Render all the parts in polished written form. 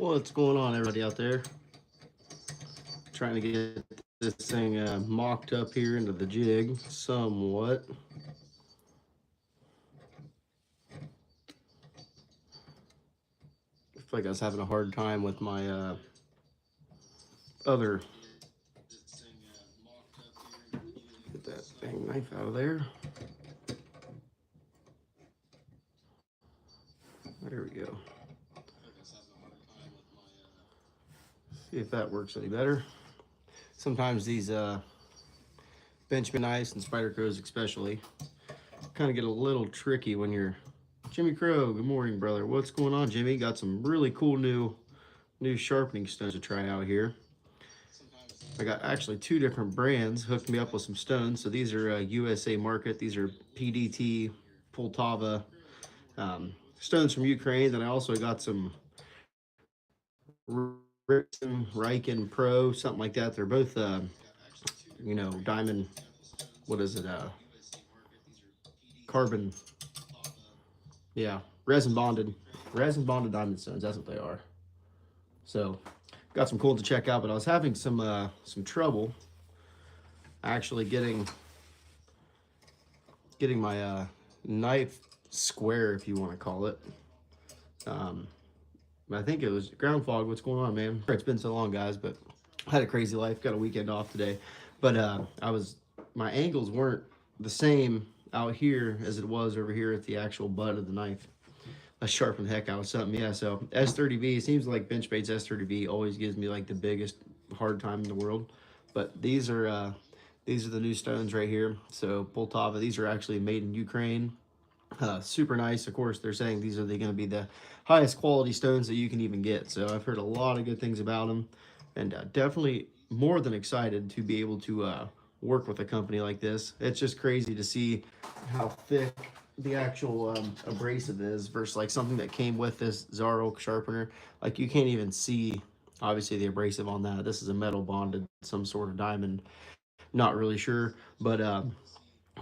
What's going on, everybody out there? Trying to get this thing mocked up here into the jig somewhat. I feel like I was having a hard time with my other. Get that dang knife out of there. There we go. See if that works any better. Sometimes these Benchmade knives and Spydercos especially kind of get a little tricky when you're Jimmy Crow. Good morning, brother. What's going on, Jimmy? Got some really cool new sharpening stones to try out here. I got actually 2 different brands hooked me up with some stones. So these are USA market. These are PDT Poltava stones from Ukraine. Then I also got some Riken Pro, something like that. They're both, you know, diamond. What is it? Carbon. Yeah, resin bonded diamond stones. That's what they are. So got some cool to check out, but I was having some trouble actually getting my knife square, if you want to call it. I think it was ground fog. What's going on, man? It's been so long, guys, but I had a crazy life. Got a weekend off today, but my angles weren't the same out here as it was over here at the actual butt of the knife. I sharpened the heck out of something. Yeah, so S30V, it seems like Benchmade's S30V always gives me like the biggest hard time in the world. But these are the new stones right here. So Poltava, these are actually made in Ukraine. Super nice. Of course, they're saying these are going to be the highest quality stones that you can even get. So I've heard a lot of good things about them, and definitely more than excited to be able to work with a company like this. It's just crazy to see how thick the actual abrasive is versus like something that came with this Zaro sharpener. Like you can't even see obviously the abrasive on that. This is a metal bonded, some sort of diamond. Not really sure, but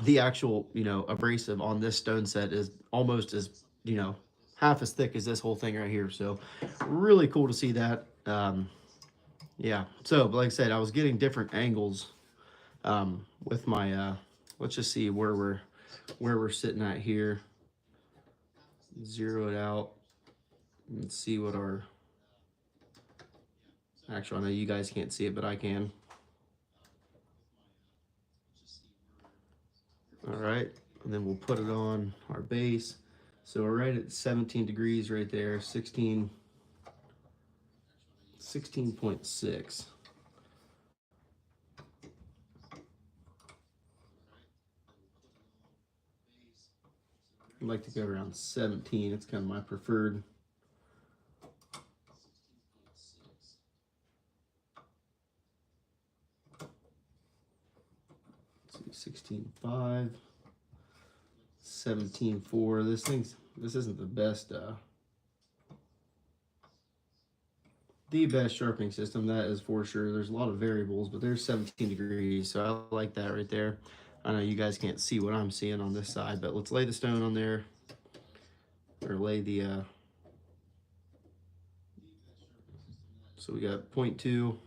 the actual, you know, abrasive on this stone set is almost as, you know, half as thick as this whole thing right here. So really cool to see that. Yeah, so but like I said, I was getting different angles with my let's just see where we're sitting at here. Zero it out and see what our, actually I know you guys can't see it, but I can. All right, and then we'll put it on our base. So we're right at 17 degrees right there, 16.6. I'd like to go around 17. It's kind of my preferred. Let's see, 16.5, 17.4. This isn't the best sharpening system, that is for sure. There's a lot of variables, but there's 17 degrees, so I like that right there. I know you guys can't see what I'm seeing on this side, but let's lay the stone on there, or lay the so we got 0.2.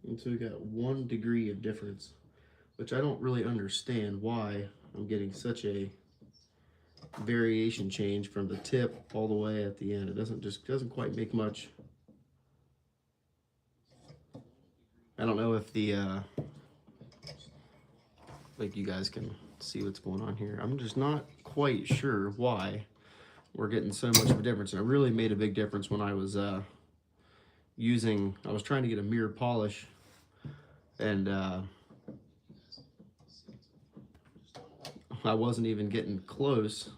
And so we got 1 degree of difference, which I don't really understand why I'm getting such a variation change from the tip all the way at the end. It doesn't quite make much. I don't know if the like you guys can see what's going on here. I'm just not quite sure why we're getting so much of a difference. And it really made a big difference when I was I was trying to get a mirror polish, and I wasn't even getting close.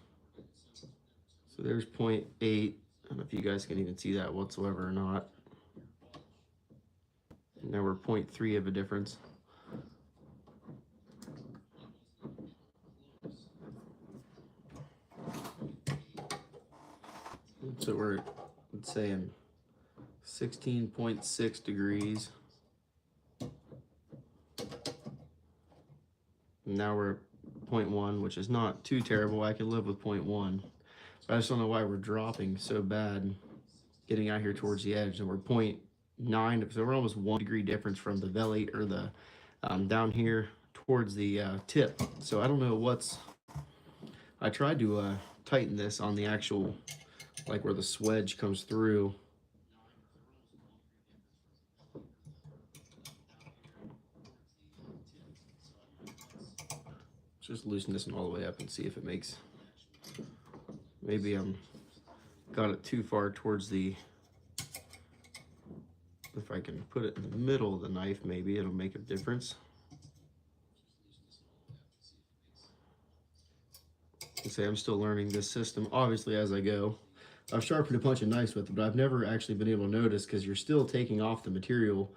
So there's 0.8. I don't know if you guys can even see that whatsoever or not. And now we're 0.3 of a difference. So we're, let's say, in 16.6 degrees. And now we're at 0.1, which is not too terrible. I can live with 0.1. But I just don't know why we're dropping so bad getting out here towards the edge. And we're 0.9, so we're almost 1 degree difference from the velate, or the down here towards the tip. So I don't know what's, I tried to tighten this on the actual, like where the swedge comes through. Just loosen this one all the way up and see if it makes, maybe I'm got it too far towards the, if I can put it in the middle of the knife, maybe it'll make a difference. Say I'm still learning this system, obviously, as I go. I've sharpened a bunch of knives with it, but I've never actually been able to notice, because you're still taking off the material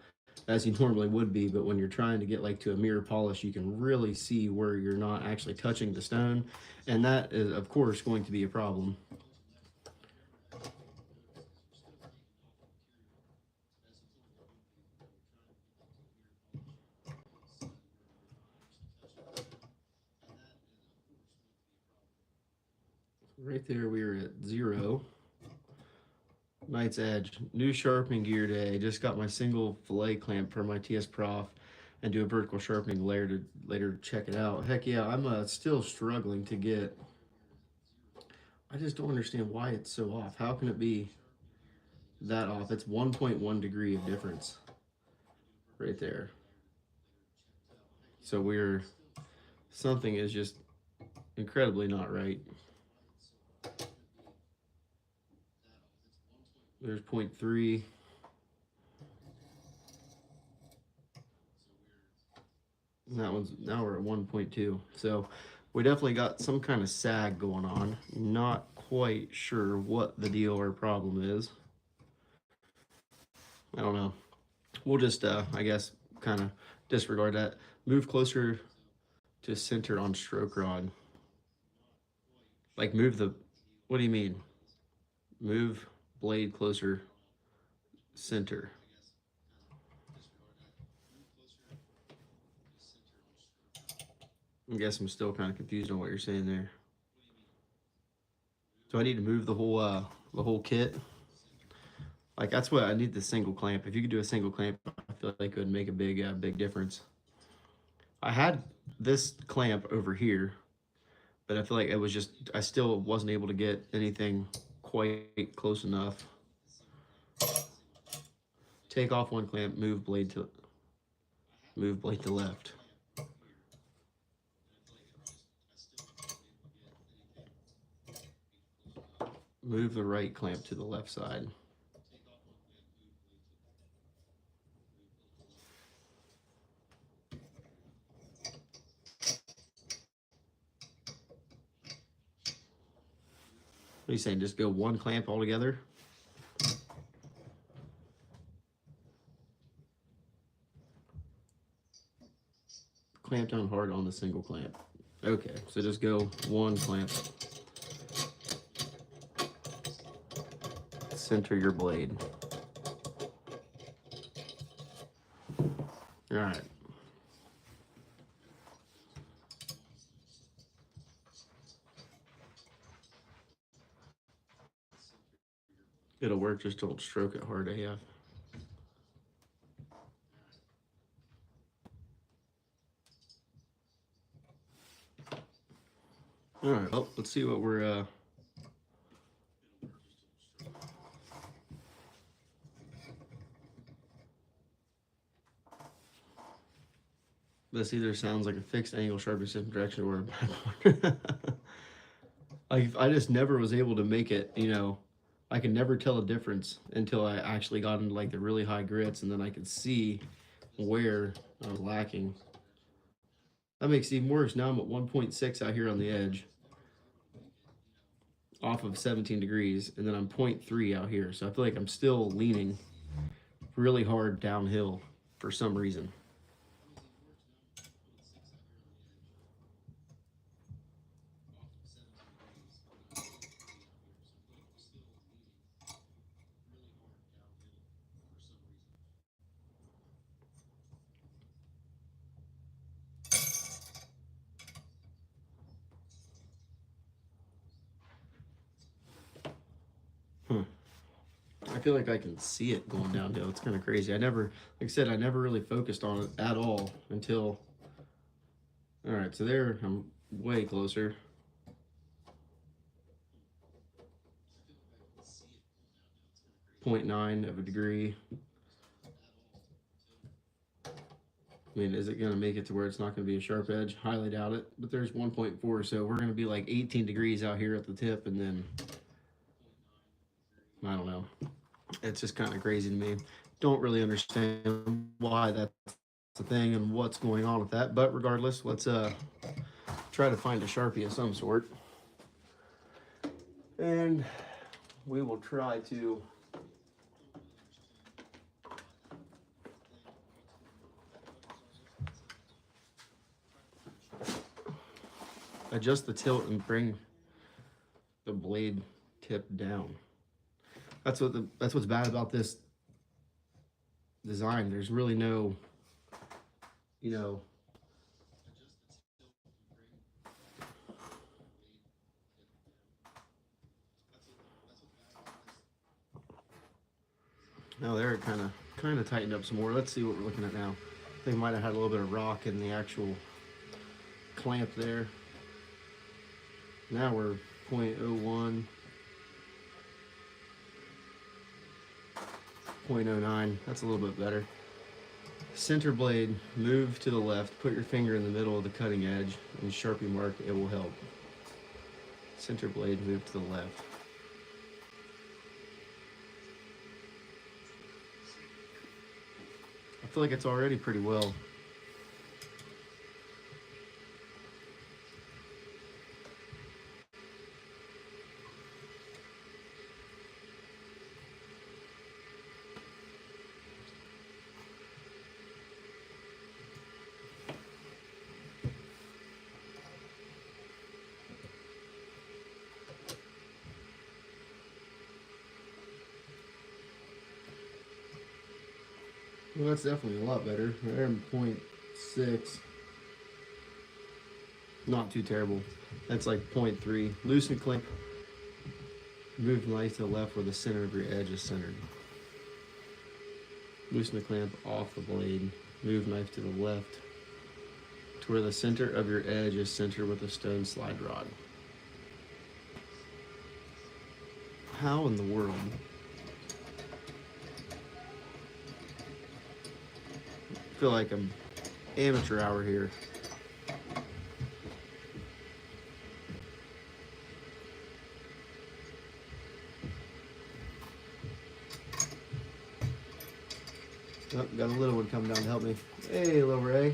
as you normally would be. But when you're trying to get like to a mirror polish, you can really see where you're not actually touching the stone, and that is of course going to be a problem. Right there we are at 0. Knight's Edge, new sharpening gear day. Just got my single fillet clamp for my TS Prof, and do a vertical sharpening later to check it out. Heck yeah, I'm still struggling to get, I just don't understand why it's so off. How can it be that off? It's 1.1 degree of difference right there. So something is just incredibly not right. There's 0.3. And that one's, now we're at 1.2. So we definitely got some kind of sag going on. Not quite sure what the deal or problem is. I don't know. We'll just, I guess, kind of disregard that. Move closer to center on stroke rod. Like move the, what do you mean? Move blade closer center. I guess I'm still kind of confused on what you're saying there. Do I need to move the whole kit? Like, that's what I need, the single clamp. If you could do a single clamp, I feel like it would make a big difference. I had this clamp over here, but I feel like it was just, I still wasn't able to get anything quite close enough. take off one clamp, move blade to left. Move the right clamp to the left side. What are you saying? Just go one clamp altogether? Clamp down hard on the single clamp. Okay, so just go one clamp. Center your blade. All right. It'll work, just don't stroke it hard AF. All right, well, let's see what we're this either sounds like a fixed angle sharpening system direction or a bad one. I just never was able to make it, you know, I could never tell a difference until I actually got into like the really high grits, and then I could see where I was lacking. That makes it even worse. Now I'm at 1.6 out here on the edge off of 17 degrees, and then I'm 0.3 out here. So I feel like I'm still leaning really hard downhill for some reason. I feel like I can see it going downhill. It's kind of crazy. I never, like I said, I never really focused on it at all until, all right, so there I'm way closer. .9 of a degree. I mean, is it going to make it to where it's not going to be a sharp edge? Highly doubt it, but there's 1.4, so we're going to be like 18 degrees out here at the tip, and then, I don't know. It's just kind of crazy to me. Don't really understand why that's the thing and what's going on with that, but regardless, let's try to find a Sharpie of some sort. And we will try to adjust the tilt and bring the blade tip down. That's what's bad about this design. There's really no, you know, now there it kind of tightened up some more. Let's see what we're looking at now. I think I might have had a little bit of rock in the actual clamp there. Now we're 0.01. 0.09, that's a little bit better. Center blade, move to the left, put your finger in the middle of the cutting edge and Sharpie mark, it will help. Center blade, move to the left. I feel like it's already pretty well. Well, that's definitely a lot better. We're in 0.6. Not too terrible. That's like 0.3. Loosen clamp. Move the knife to the left where the center of your edge is centered. Loosen the clamp off the blade. Move knife to the left to where the center of your edge is centered with a stone slide rod. How in the world? feel like I'm amateur hour here. Oh, got a little one coming down to help me. Hey, little Ray.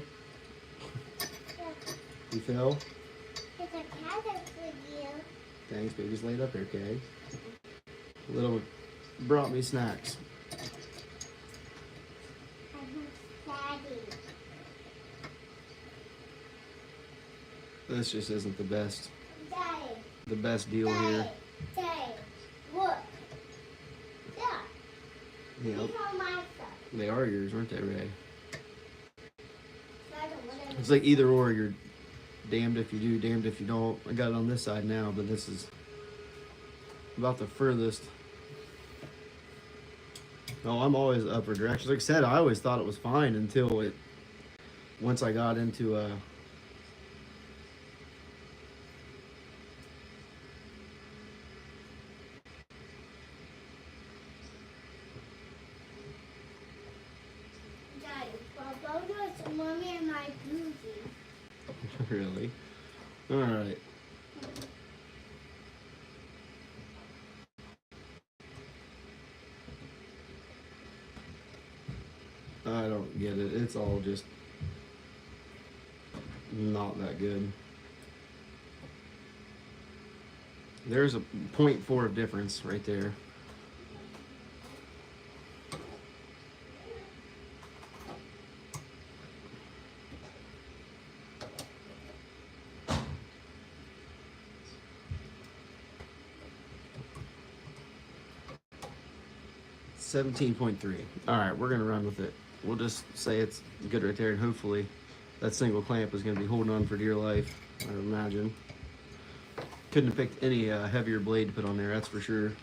You fell? It's a cat for you. Thanks, baby's laid up here, okay? Little one brought me snacks. Daddy. This just isn't the best. Daddy. The best deal here. Daddy. Look. Yeah. Yep. These are my stuff. They are yours, aren't they, Ray? I don't want to. It's like either or. You're damned if you do, damned if you don't. I got it on this side now, but this is about the furthest. No, I'm always upward direction. Like I said, I always thought it was fine until once I got into Daddy, well, those are mommy and my boozy. really. All right. I don't get it. It's all just not that good. There's a 0.4 of difference right there. $17.3. All right, we're gonna run with it. We'll just say it's good right there, and hopefully that single clamp is gonna be holding on for dear life, I would imagine. Couldn't have picked any heavier blade to put on there, that's for sure.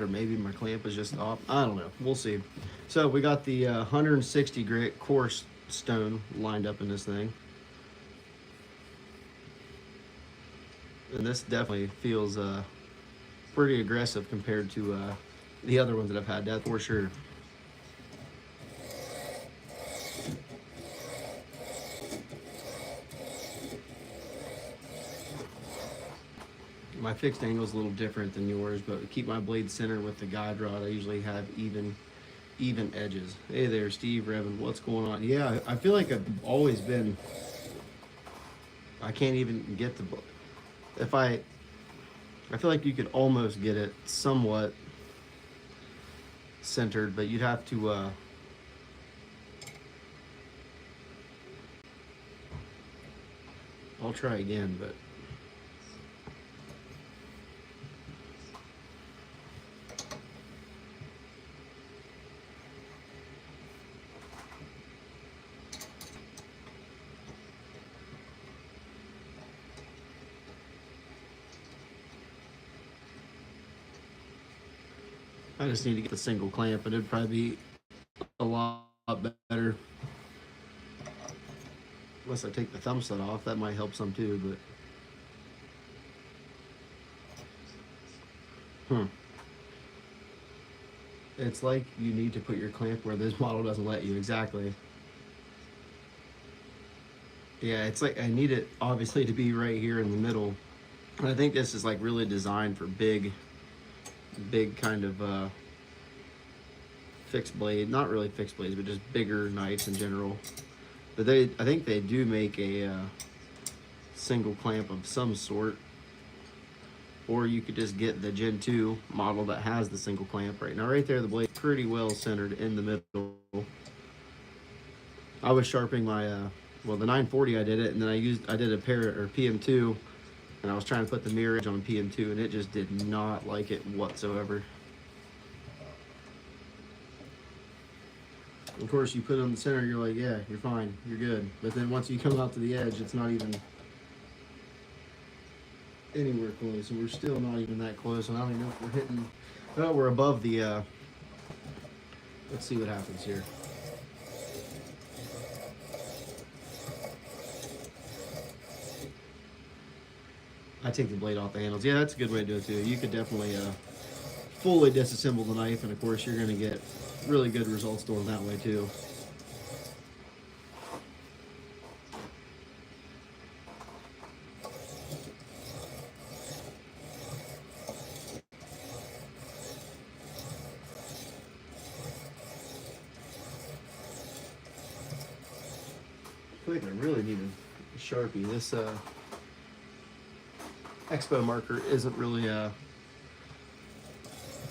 Or maybe my clamp is just off. I don't know. We'll see. So we got the 160 grit coarse stone lined up in this thing. And this definitely feels pretty aggressive compared to the other ones that I've had, that for sure. My fixed angle is a little different than yours, but to keep my blade center with the guide rod, I usually have even edges. Hey there, Steve, Revan, what's going on? Yeah, I feel like I've always been, I can't even get the, I feel like you could almost get it somewhat centered, but you'd have to, I'll try again, but I just need to get the single clamp, and it'd probably be a lot better. Unless I take the thumb stud off, that might help some too, but it's like you need to put your clamp where this model doesn't let you. Exactly. Yeah, it's like I need it obviously to be right here in the middle. And I think this is like really designed for big kind of fixed blade, not really fixed blades, but just bigger knives in general. But I think they do make a single clamp of some sort, or you could just get the Gen 2 model that has the single clamp. Right now, right there, the blade pretty well centered in the middle. I was sharpening my well, the 940 I did it, and then I did a pair or PM2. And I was trying to put the mirror edge on PM2, and it just did not like it whatsoever. Of course, you put it on the center, you're like, yeah, you're fine, you're good. But then once you come out to the edge, it's not even... anywhere close, and we're still not even that close. And I don't even know if we're hitting. Oh, we're above the. Let's see what happens here. I take the blade off the handles. Yeah, that's a good way to do it too. You could definitely fully disassemble the knife, and of course you're going to get really good results doing that way too. I feel like I really need a Sharpie. This Expo marker isn't really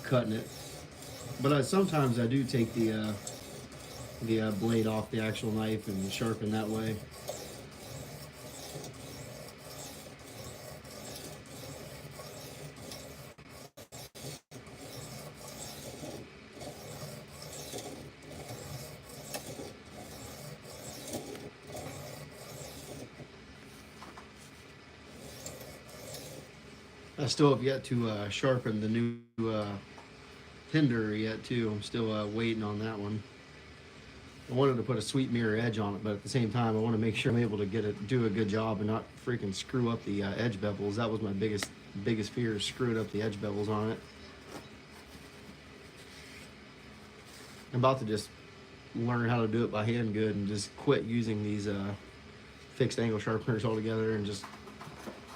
cutting it, but sometimes I do take the blade off the actual knife and sharpen that way. I still have yet to sharpen the new hinder yet too. I'm still waiting on that one. I wanted to put a sweet mirror edge on it, but at the same time I want to make sure I'm able to do a good job and not freaking screw up the edge bevels. That was my biggest fear, is screwing up the edge bevels on it. I'm about to just learn how to do it by hand good and just quit using these fixed angle sharpeners altogether, and just,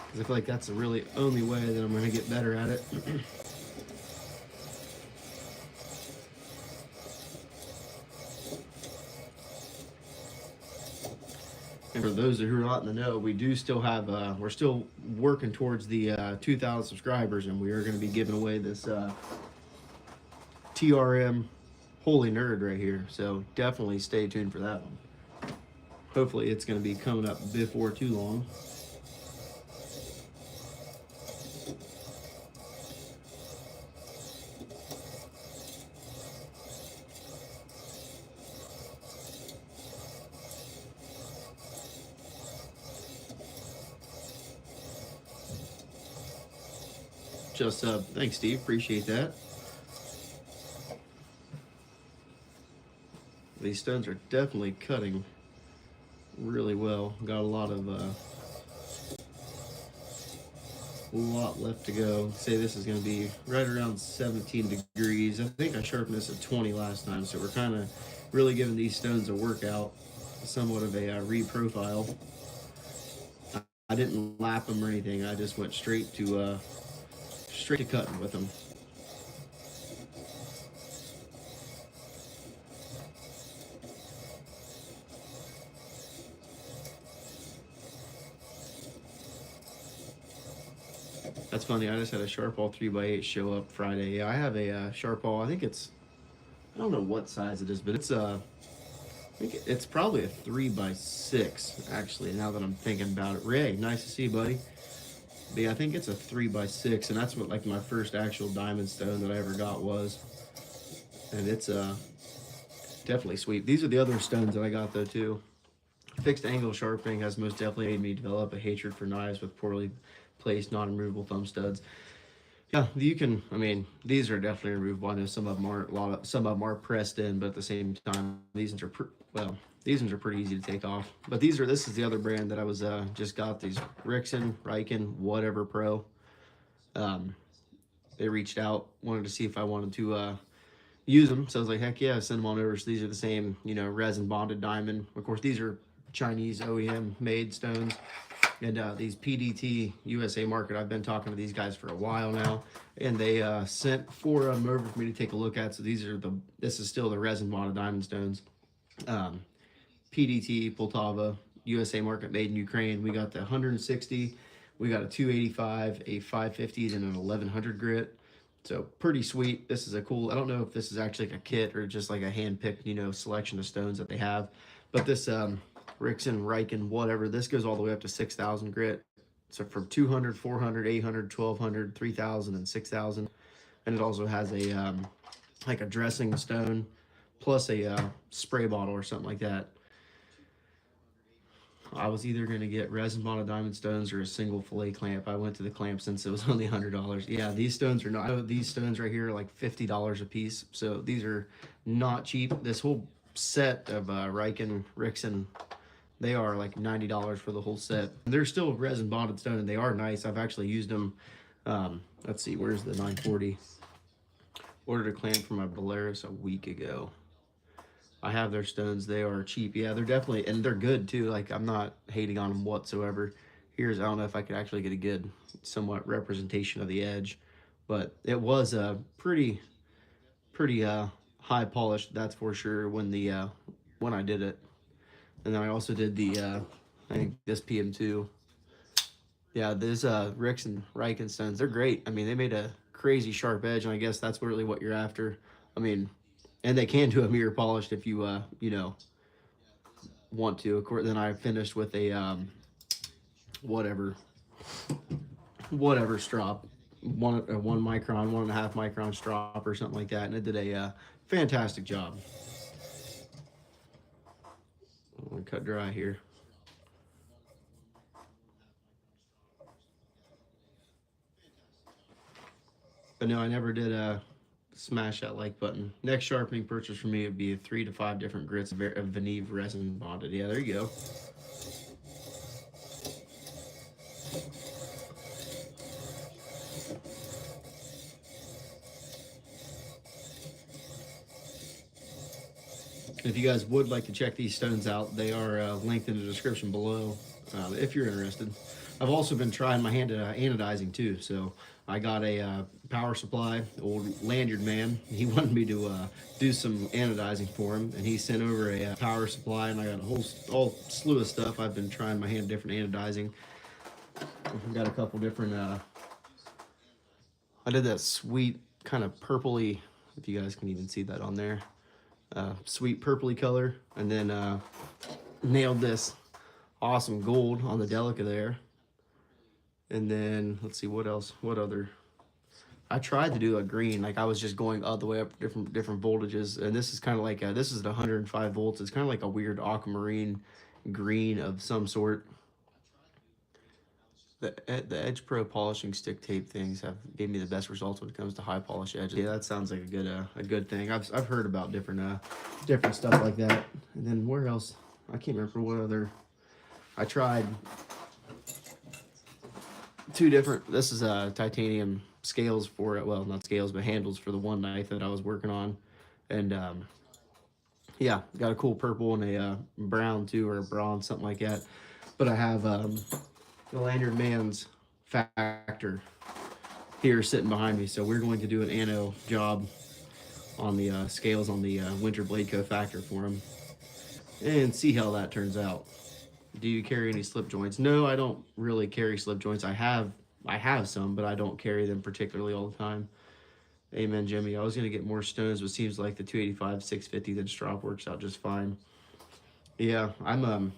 because I feel like that's the really only way that I'm going to get better at it. And for those who are not in the know, we do still have, we're still working towards the 2,000 subscribers, and we are going to be giving away this TRM Holy Nerd right here. So definitely stay tuned for that one. Hopefully it's going to be coming up before too long. Just thanks, Steve. Appreciate that. These stones are definitely cutting really well. Got a lot left to go. Say this is going to be right around 17 degrees. I think I sharpened this at 20 last time, so we're kind of really giving these stones a workout, somewhat of a reprofile. I didn't lap them or anything. I just went straight to cutting with them. That's funny. I just had a Sharpal 3x8 show up Friday. Yeah, I have a Sharpal. I think it's, I don't know what size it is, but it's I think it's probably a 3x6 actually. Now that I'm thinking about it, Ray, nice to see you, buddy. But yeah, I think it's a 3x6, and that's what like my first actual diamond stone that I ever got was. And it's definitely sweet. These are the other stones that I got though too. Fixed angle sharpening has most definitely made me develop a hatred for knives with poorly placed, non-removable thumb studs. Yeah, you can. I mean, these are definitely removable. I know some of them aren't. Some of them are pressed in, but at the same time, these ones are these ones are pretty easy to take off. But this is the other brand that I was just got, these Riken, whatever Pro. They reached out, wanted to see if I wanted to use them. So I was like, heck yeah, send them on over. So these are the same, you know, resin bonded diamond. Of course, these are Chinese OEM made stones. And these PDT USA market, I've been talking to these guys for a while now, and they sent 4 of them over for me to take a look at. So this is still the resin bonded diamond stones. PDT Poltava USA market, made in Ukraine. We got the 160, we got a 285, a 550, and an 1100 grit. So pretty sweet. This is a cool, I don't know if this is actually like a kit or just like a hand-picked, you know, selection of stones that they have. But this Riken, whatever, this goes all the way up to 6,000 grit. So from 200, 400, 800, 1200, 3,000, and 6,000. And it also has a like a dressing stone plus a spray bottle or something like that. I was either going to get resin bonded diamond stones or a single fillet clamp. I went to the clamp since it was only $100. Yeah, these stones are not, these stones right here are like $50 a piece. So these are not cheap. This whole set of Rixen, they are like $90 for the whole set. They're still resin bonded stone and they are nice. I've actually used them. Let's see, where's the 940? Ordered a clamp for my Polaris a week ago. I have their stones. They are cheap. Yeah, they're definitely, and they're good too. Like, I'm not hating on them whatsoever. Here's, I don't know if I could actually get a good, somewhat representation of the edge, but it was a pretty high polished, that's for sure, when I did it. And then I also did the, I think this PM2. Yeah, these Rixen stones, they're great. I mean, they made a crazy sharp edge, and I guess that's really what you're after. I mean, and they can do a mirror polished if you, you know, want to. Of course, then I finished with a, whatever strop, one micron, 1.5 micron strop or something like that. And it did a fantastic job. I'm gonna cut dry here. But no, I never did smash that like button. Next sharpening purchase for me would be 3 to 5 different grits of Veneve resin bonded. Yeah, there you go. If you guys would like to check these stones out, they are linked in the description below if you're interested. I've also been trying my hand at anodizing too, so I got a power supply, old lanyard man. He wanted me to do some anodizing for him, and he sent over a power supply, and I got a whole slew of stuff. I've been trying my hand at different anodizing. I've got a couple different, I did that sweet kind of purpley, if you guys can even see that on there, sweet purpley color, and then nailed this awesome gold on the Delica there. And then let's see what else, what other. I tried to do a green, like I was just going all the way up different voltages, and this is kind of like this is at 105 volts. It's kind of like a weird aquamarine green of some sort. The Edge Pro polishing stick tape things gave me the best results when it comes to high polish edges. Yeah, that sounds like a good thing. I've heard about different stuff like that. And then where else? I can't remember what other. I tried 2 different. This is titanium scales for it. Well, not scales, but handles for the one knife that I was working on. And yeah, got a cool purple and a brown too, or a bronze, something like that. But I have the Lanyard Man's Factor here sitting behind me. So we're going to do an ano job on the scales on the Winter Blade Co. Factor for him and see how that turns out. Do you carry any slip joints? No, I don't really carry slip joints. I have some, but I don't carry them particularly all the time. Amen, Jimmy. I was going to get more stones, but it seems like the 285 650 then strop works out just fine. Yeah, I'm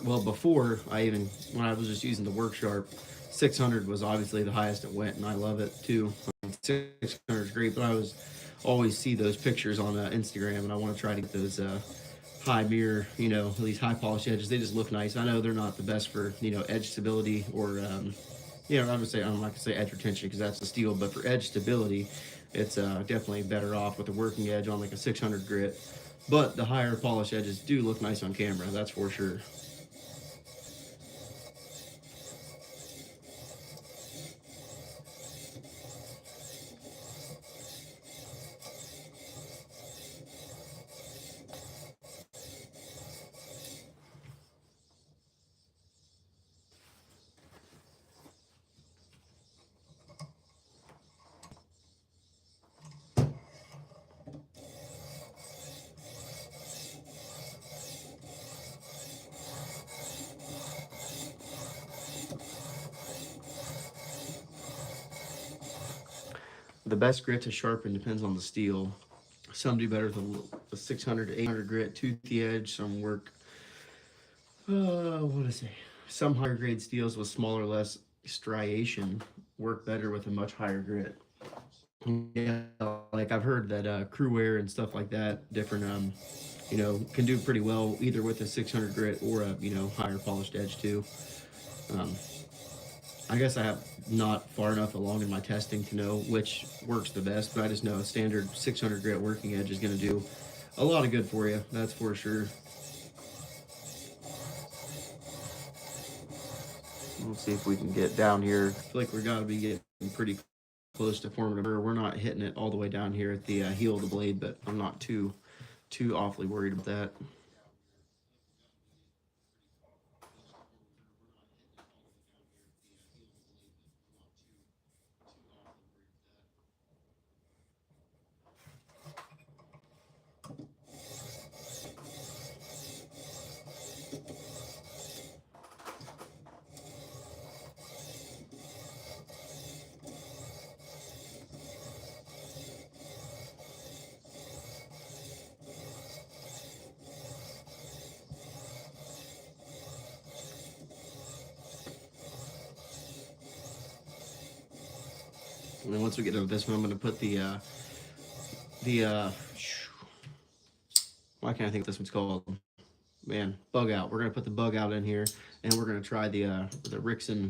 well, before when I was just using the Work Sharp, 600 was obviously the highest it went, and I love it too. 600 is great, but I always see those pictures on Instagram, and I want to try to get those high mirror, you know, these high polish edges. They just look nice. I know they're not the best for, you know, edge stability or, you know, I'm not gonna say edge retention because that's the steel, but for edge stability, it's definitely better off with a working edge on like a 600 grit. But the higher polish edges do look nice on camera, that's for sure. The best grit to sharpen depends on the steel. Some do better with the 600 to 800 grit, toothy edge. Some work, what is it? Some higher grade steels with smaller, less striation work better with a much higher grit. Yeah, like I've heard that crew wear and stuff like that, different you know, can do pretty well either with a 600 grit or a, you know, higher polished edge too. Um, I guess I have not far enough along in my testing to know which works the best, but I just know a standard 600 grit working edge is going to do a lot of good for you. That's for sure. Let's see if we can get down here. I feel like we got to be getting pretty close to forming a burr. We're not hitting it all the way down here at the heel of the blade, but I'm not too awfully worried about that. And then once we get to this one, I'm going to put the why can't I think what this one's called? Man, Bugout. We're going to put the Bugout in here, and we're going to try the Rixson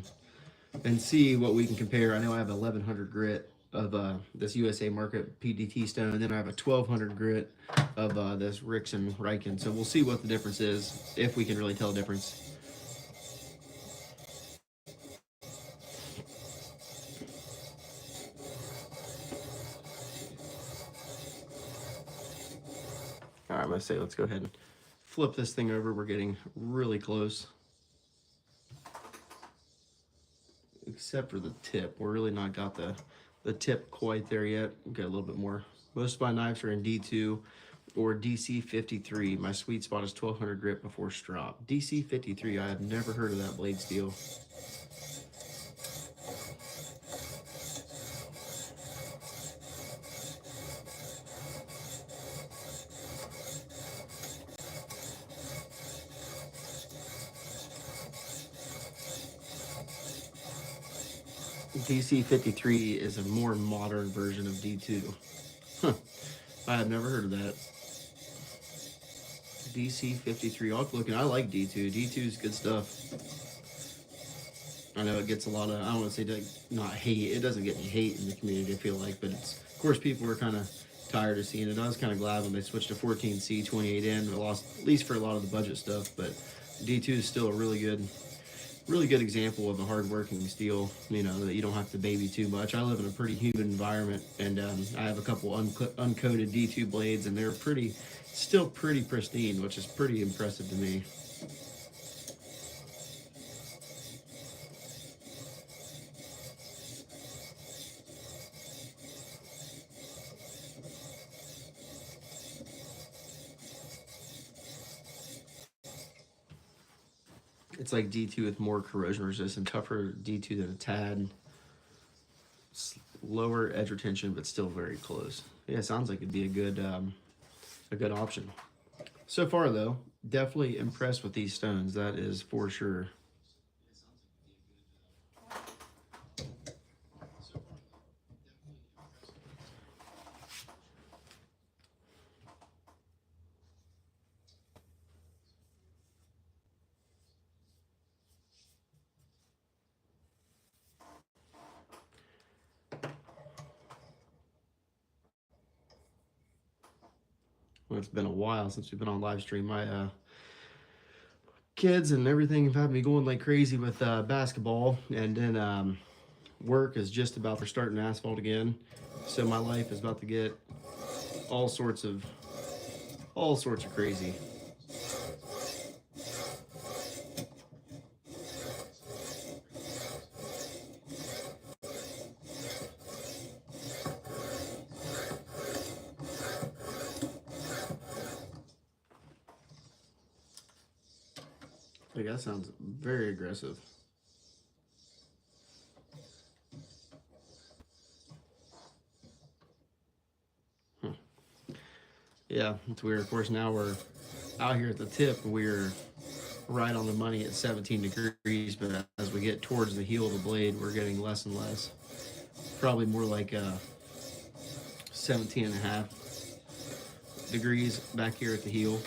and see what we can compare. I know I have 1100 grit of this USA Market PDT stone, and then I have a 1200 grit of this Rixson Riken. So we'll see what the difference is, if we can really tell a difference. All right, I'm gonna say let's go ahead and flip this thing over. We're getting really close. Except for the tip. We're really not got the tip quite there yet. We've got a little bit more. Most of my knives are in D2 or DC53. My sweet spot is 1200 grit before strop. DC53, I have never heard of that blade steel. DC53 is a more modern version of D2. Huh. I have never heard of that. DC53. I'll looking. I like D2. D2 is good stuff. I know it gets a lot of, I don't want to say not hate. It doesn't get any hate in the community, I feel like, but it's, of course, people are kind of tired of seeing it. I was kind of glad when they switched to 14C 28N. They lost, at least for a lot of the budget stuff, but D2 is still a really good example of a hard-working steel, you know, that you don't have to baby too much. I live in a pretty humid environment, and I have a couple uncoated D2 blades, and they're still pretty pristine, which is pretty impressive to me. It's like D2 with more corrosion resistant, tougher D2 than a tad. Lower edge retention, but still very close. Yeah, it sounds like it'd be a good option. So far, though, definitely impressed with these stones. That is for sure. Well, it's been a while since we've been on live stream. My kids and everything have had me going like crazy with basketball, and then work is just about to start in asphalt again. So my life is about to get all sorts of crazy. Like that sounds very aggressive. Huh. Yeah, it's weird. Of course, now we're out here at the tip. We're right on the money at 17 degrees, but as we get towards the heel of the blade, we're getting less and less. Probably more like 17.5 degrees back here at the heel.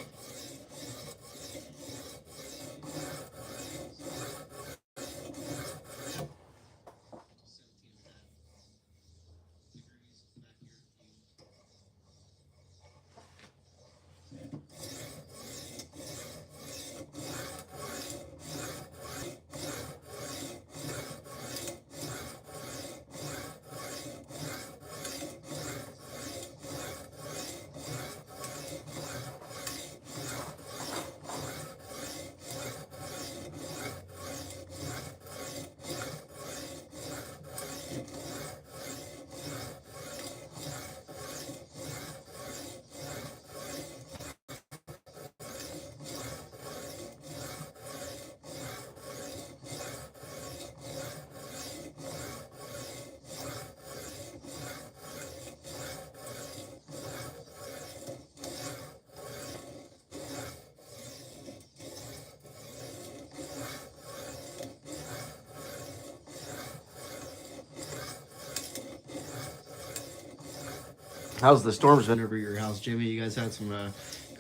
How's the storms been over your house, Jimmy? You guys had some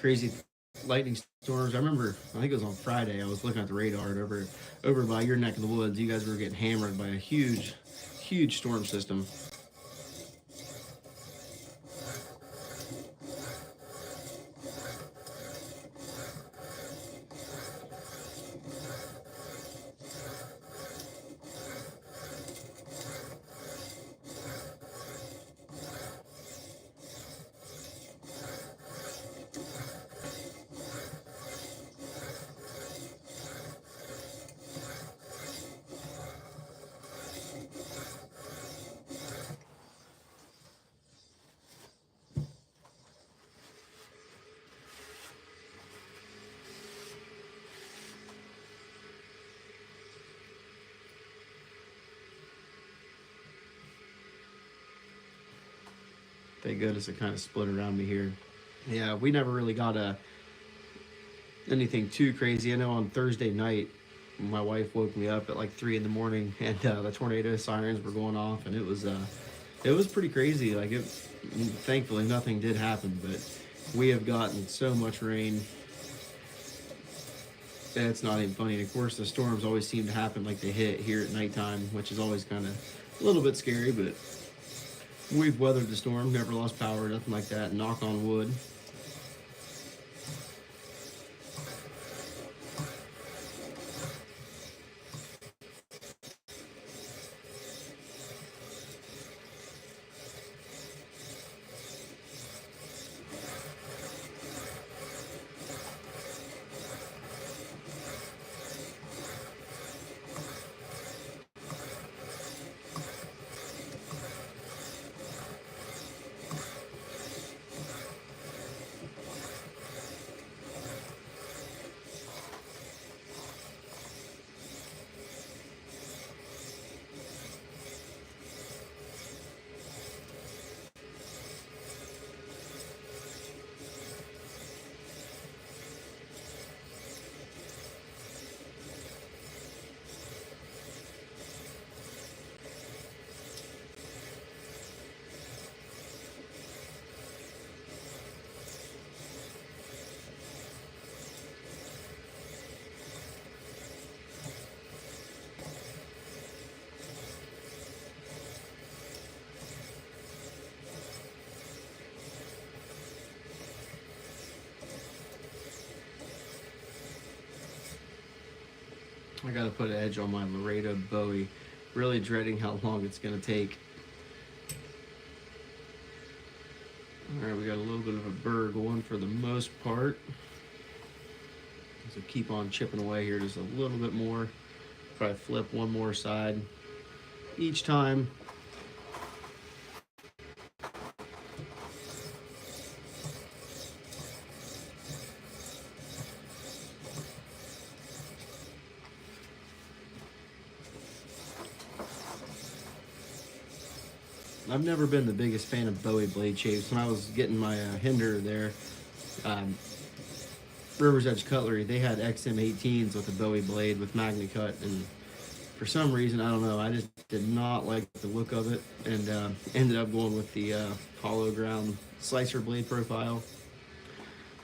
crazy lightning storms. I remember, I think it was on Friday. I was looking at the radar and over by your neck of the woods. You guys were getting hammered by a huge storm system. Thank goodness it kind of split around me here. Yeah, we never really got anything too crazy. I know on Thursday night, my wife woke me up at like 3 in the morning, and the tornado sirens were going off, and it was pretty crazy. Like thankfully nothing did happen, but we have gotten so much rain. It's not even funny. And of course, the storms always seem to happen like they hit here at nighttime, which is always kind of a little bit scary, but we've weathered the storm, never lost power, nothing like that, knock on wood. I gotta put an edge on my Laredo Bowie. Really dreading how long it's gonna take. Alright, we got a little bit of a burr going for the most part. So keep on chipping away here just a little bit more. Probably flip one more side each time. I've never been the biggest fan of Bowie blade shapes. When I was getting my Hinder there, River's Edge Cutlery, they had XM18s with a Bowie blade with MagnaCut, and for some reason, I don't know, I just did not like the look of it, and ended up going with the hollow ground slicer blade profile.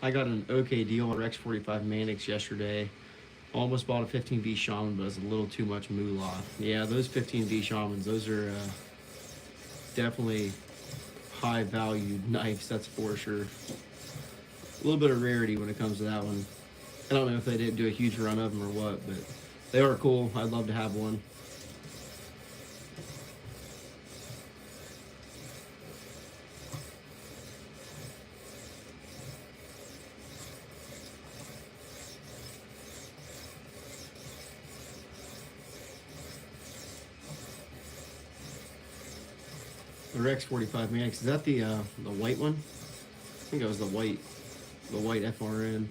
I got an okay deal on Rex 45 Manix yesterday. Almost bought a 15V Shaman, but it was a little too much moolah. Yeah, those 15V Shamans, those are definitely high valued knives, that's for sure. A little bit of rarity when it comes to that one. I don't know if they didn't do a huge run of them or what, but they are cool. I'd love to have one. The Rex 45 Manix, is that the white one? I think it was the white FRN.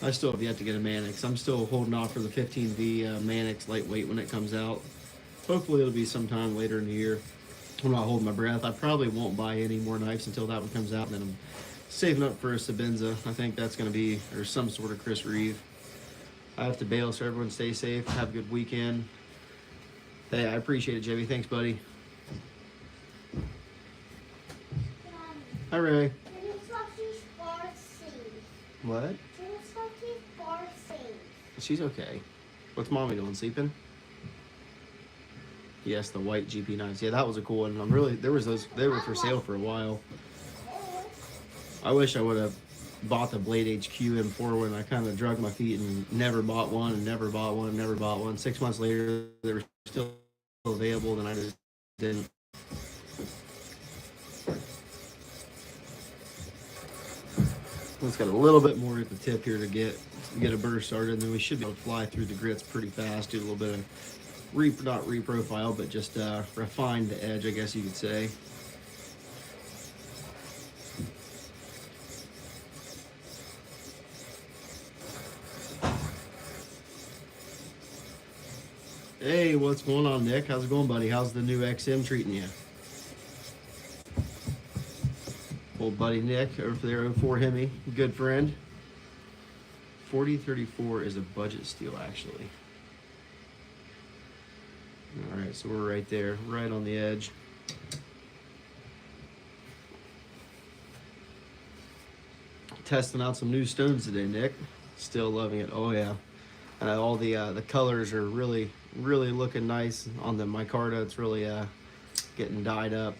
I still have yet to get a Manix. I'm still holding off for the 15V Manix lightweight when it comes out. Hopefully it'll be sometime later in the year. I'm not holding my breath. I probably won't buy any more knives until that one comes out, and then I'm saving up for a Sabenza. I think that's going to be, or some sort of Chris Reeve. I have to bail, so everyone stay safe. Have a good weekend. Hey, I appreciate it, JB. Thanks, buddy. Hi, Ray. What? She's okay. What's mommy doing? Sleeping? Yes, the white GP knives. Yeah, that was a cool one. I'm really, there was those, they were for sale for a while. I wish I would have bought the Blade HQ M4 when I kind of drug my feet and never bought one and never bought one, never bought one. 6 months later, they were still available, and I just didn't. It's got a little bit more at the tip here to get a burr started, and then we should be able to fly through the grits pretty fast, do a little bit of not reprofile, but just refine the edge, I guess you could say. Hey, what's going on, Nick? How's it going, buddy? How's the new XM treating you? Old buddy Nick over there, 04 Hemi, good friend. 4034 is a budget steal, actually. All right, so we're right there, right on the edge. Testing out some new stones today, Nick. Still loving it. Oh yeah, and all the colors are really looking nice on the micarta. It's really getting dyed up.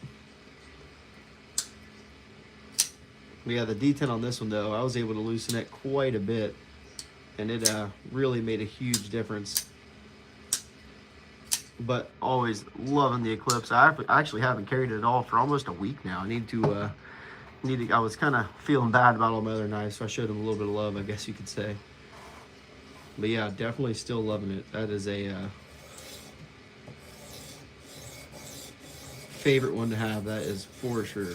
But yeah, the D10 on this one though, I was able to loosen it quite a bit, and it really made a huge difference. But always loving the Eclipse. I actually haven't carried it at all for almost a week now. I was kind of feeling bad about all my other knives, so I showed them a little bit of love, I guess you could say. But yeah, definitely still loving it. That is a favorite one to have, that is for sure.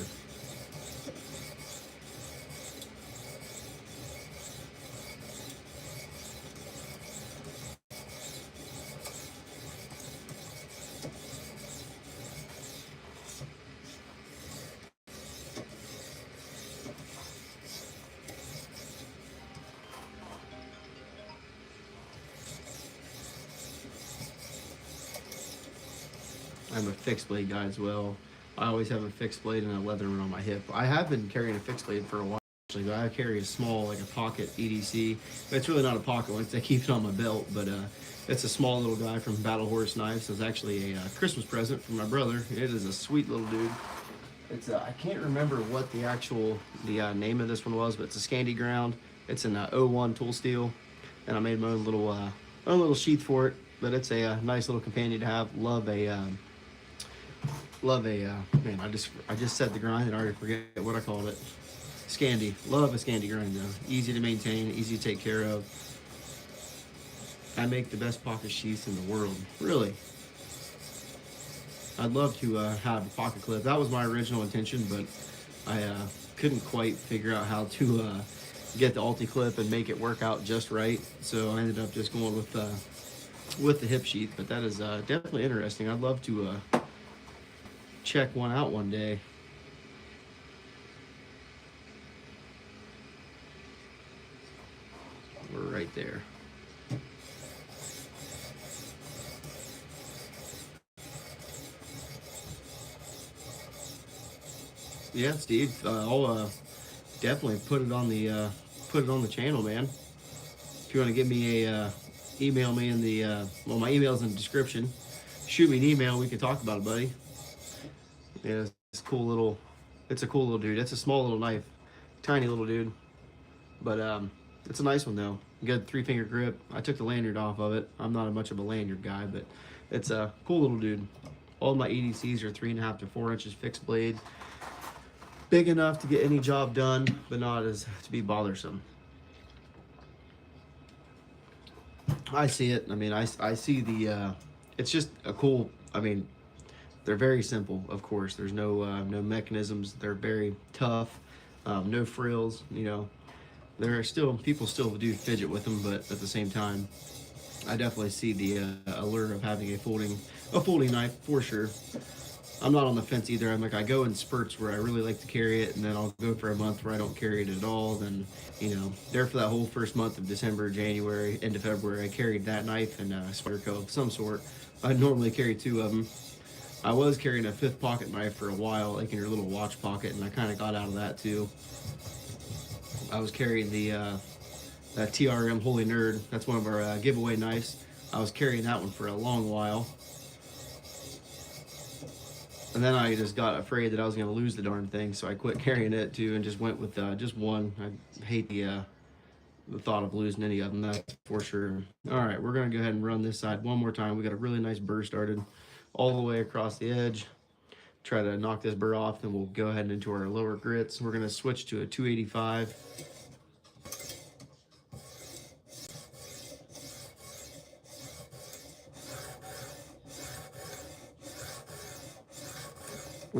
I'm a fixed blade guy as well. I always have a fixed blade and a leather one on my hip. I have been carrying a fixed blade for a while, actually, but I carry a small, like a pocket EDC. But it's really not a pocket one, I keep it on my belt, but it's a small little guy from Battle Horse Knives. It's actually a Christmas present from my brother. It is a sweet little dude. It's I can't remember what the actual name of this one was, but it's a Scandi ground. It's an 01 tool steel, and I made my own little sheath for it. But it's a nice little companion to have. Love a man, I just said the grind and I already forget what I called it. Scandi. Love a Scandi grind though. Easy to maintain, easy to take care of. I make the best pocket sheaths in the world. Really. I'd love to have a pocket clip. That was my original intention, but I couldn't quite figure out how to get the ulti clip and make it work out just right. So I ended up just going with the hip sheath. But that is definitely interesting. I'd love to check one out one day. right there. Yeah, Steve, I'll definitely put it on the channel, man. If you want to give me a email me in the well, my email's in the description. Shoot me an email. We can talk about it, buddy. Yeah, it's a cool little. It's a cool little dude. It's a small little knife, tiny little dude, but it's a nice one though. Good 3-finger grip. I took the lanyard off of it. I'm not much of a lanyard guy, but it's a cool little dude. All my EDCs are 3.5 to 4 inches fixed blade. Big enough to get any job done, but not as to be bothersome. I see it. I mean, I see the. It's just a cool. I mean, they're very simple. Of course, there's no mechanisms. They're very tough. No frills. You know, there are still people still do fidget with them, but at the same time, I definitely see the allure of having a folding knife for sure. I'm not on the fence either. I'm like, I go in spurts where I really like to carry it, and then I'll go for a month where I don't carry it at all. Then, you know, there for that whole first month of December, January, into February, I carried that knife and a Spyderco of some sort. I normally carry 2 of them. I was carrying a 5th pocket knife for a while, like in your little watch pocket, and I kind of got out of that too. I was carrying the that TRM Holy Nerd. That's one of our giveaway knives. I was carrying that one for a long while. And then I just got afraid that I was going to lose the darn thing, so I quit carrying it too and just went with just one. I hate the thought of losing any of them, that's for sure. All right, we're going to go ahead and run this side one more time. We got a really nice burr started all the way across the edge. Try to knock this burr off, then we'll go ahead and into our lower grits. We're going to switch to a 285.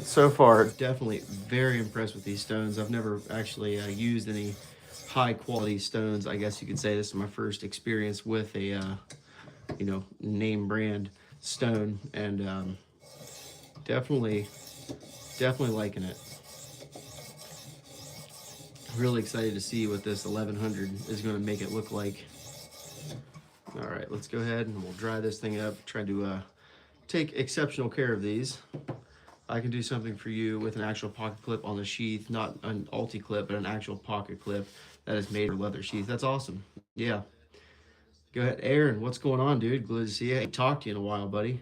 So far, definitely very impressed with these stones. I've never actually used any high quality stones. I guess you could say this is my first experience with a you know, name brand stone, and definitely liking it. Really excited to see what this 1100 is going to make it look like. All right, let's go ahead and we'll dry this thing up. Try to take exceptional care of these. I can do something for you with an actual pocket clip on the sheath, not an ulti clip, but an actual pocket clip that is made for leather sheath. That's awesome. Yeah. Go ahead, Aaron. What's going on, dude? Glad to see you. I ain't talked to you in a while, buddy.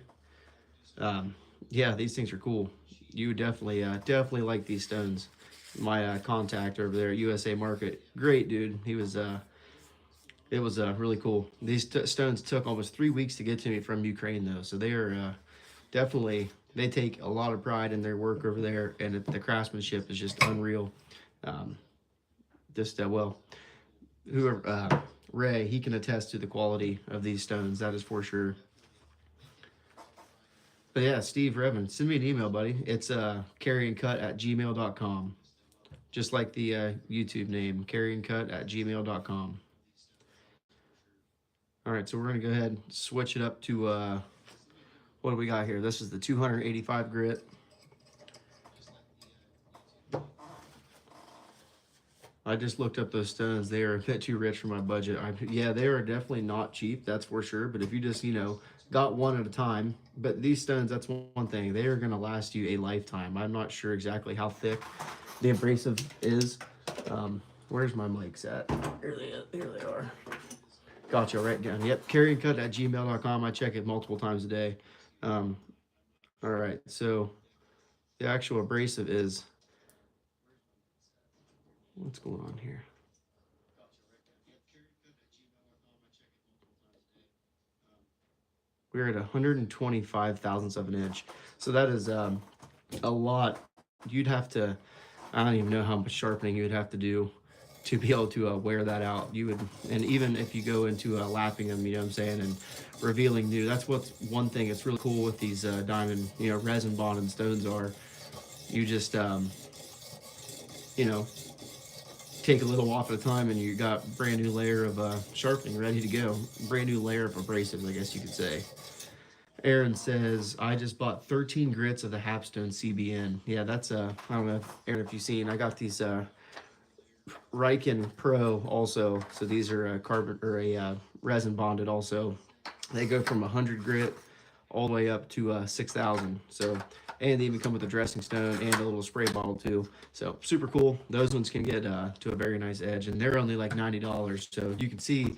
Yeah, these things are cool. You definitely like these stones. My contact over there at USA Market, great dude. He was it was really cool. These stones took almost 3 weeks to get to me from Ukraine though, so they are definitely. They take a lot of pride in their work over there, and the craftsmanship is just unreal. Well, whoever Ray, he can attest to the quality of these stones. That is for sure. But yeah, Steve Revin, send me an email, buddy. It's carryandcut@gmail.com. Just like the YouTube name, carryandcut@gmail.com. All right, so we're gonna go ahead and switch it up to what do we got here? This is the 285 grit. I just looked up those stones. They are a bit too rich for my budget. Yeah, they are definitely not cheap, that's for sure. But if you just, you know, got one at a time. But these stones, that's one thing. They are going to last you a lifetime. I'm not sure exactly how thick the abrasive is. Where's my mics at? Here they are. Gotcha, right down. Yep, carryandcut@gmail.com. I check it multiple times a day. All right, so the actual abrasive is, what's going on here? We're at 125 thousandths of an inch. So that is a lot. You'd have to, I don't even know how much sharpening you would have to do to be able to wear that out. You would, and even if you go into lapping them, you know what I'm saying, and revealing new, that's what's one thing that's really cool with these diamond, you know, resin bonded stones are, you just, you know, take a little off at a time and you got brand new layer of sharpening ready to go. Brand new layer of abrasive, I guess you could say. Aaron says, I just bought 13 grits of the Hapstone CBN. Yeah, that's I don't know, Aaron, if you've seen, I got these Riken Pro also. So these are a carbon or a resin bonded also. They go from 100 grit all the way up to 6,000. So, and they even come with a dressing stone and a little spray bottle too. So super cool. Those ones can get to a very nice edge, and they're only like $90. So you can see,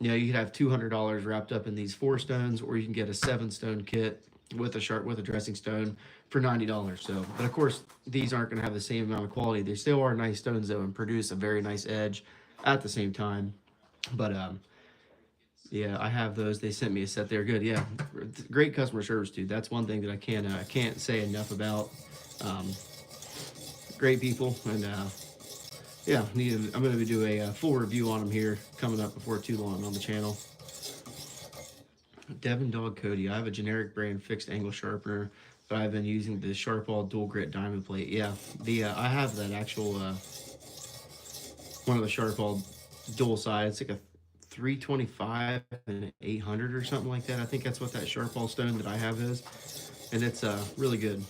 you know, you could have $200 wrapped up in these 4 stones, or you can get a 7-stone kit with a dressing stone for $90. So, but of course, these aren't going to have the same amount of quality. They still are nice stones though, and produce a very nice edge at the same time. But yeah, I have those. They sent me a set. They're good. Yeah, great customer service, dude. That's one thing that I can't say enough about. Great people, and yeah, I'm going to do a full review on them here coming up before too long on the channel. Devon Dog Cody. I have a generic brand fixed angle sharpener, but I've been using the Sharpal dual grit diamond plate. Yeah, I have that actual one of the Sharpal dual side. It's like a 325 and 800 or something like that. I think that's what that Sharpal stone that I have is, and it's really good.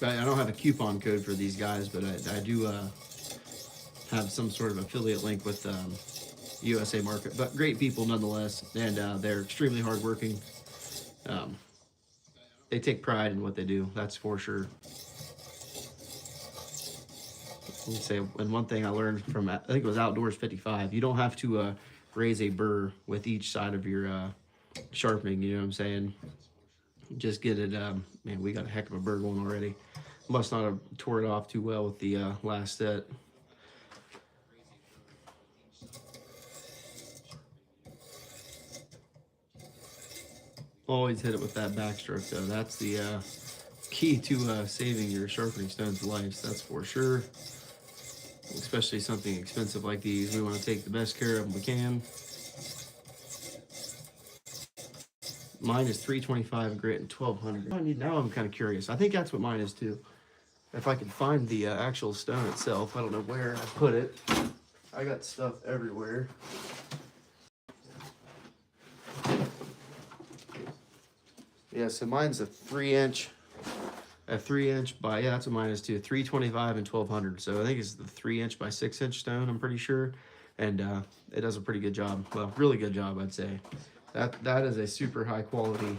But I don't have a coupon code for these guys, but I do have some sort of affiliate link with USA Market. But great people nonetheless, and they're extremely hardworking. They take pride in what they do, that's for sure. Let me say, and one thing I learned from, I think it was Outdoors 55, you don't have to raise a burr with each side of your sharpening, you know what I'm saying? Just get it, man, we got a heck of a burr going already. Must not have tore it off too well with the last set. Always hit it with that backstroke though. That's the key to saving your sharpening stones' lives, that's for sure. Especially something expensive like these, we want to take the best care of them we can. Mine is 325 grit and 1200. Now I'm kind of curious. I think that's what mine is too. If I can find the actual stone itself, I don't know where I put it. I got stuff everywhere. Yeah, so mine's a 3-inch. A 3-inch by, yeah, that's what mine is too. 325 and 1200. So I think it's the 3-inch by 6-inch stone, I'm pretty sure. And it does a pretty good job. Well, really good job, I'd say. That is a super high quality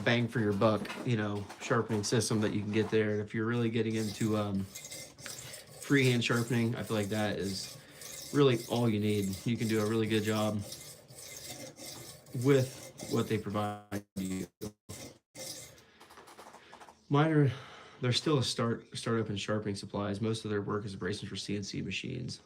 bang for your buck, you know, sharpening system that you can get there. And if you're really getting into freehand sharpening, I feel like that is really all you need. You can do a really good job with what they provide you. Mine they're still a startup in sharpening supplies. Most of their work is abrasives for CNC machines.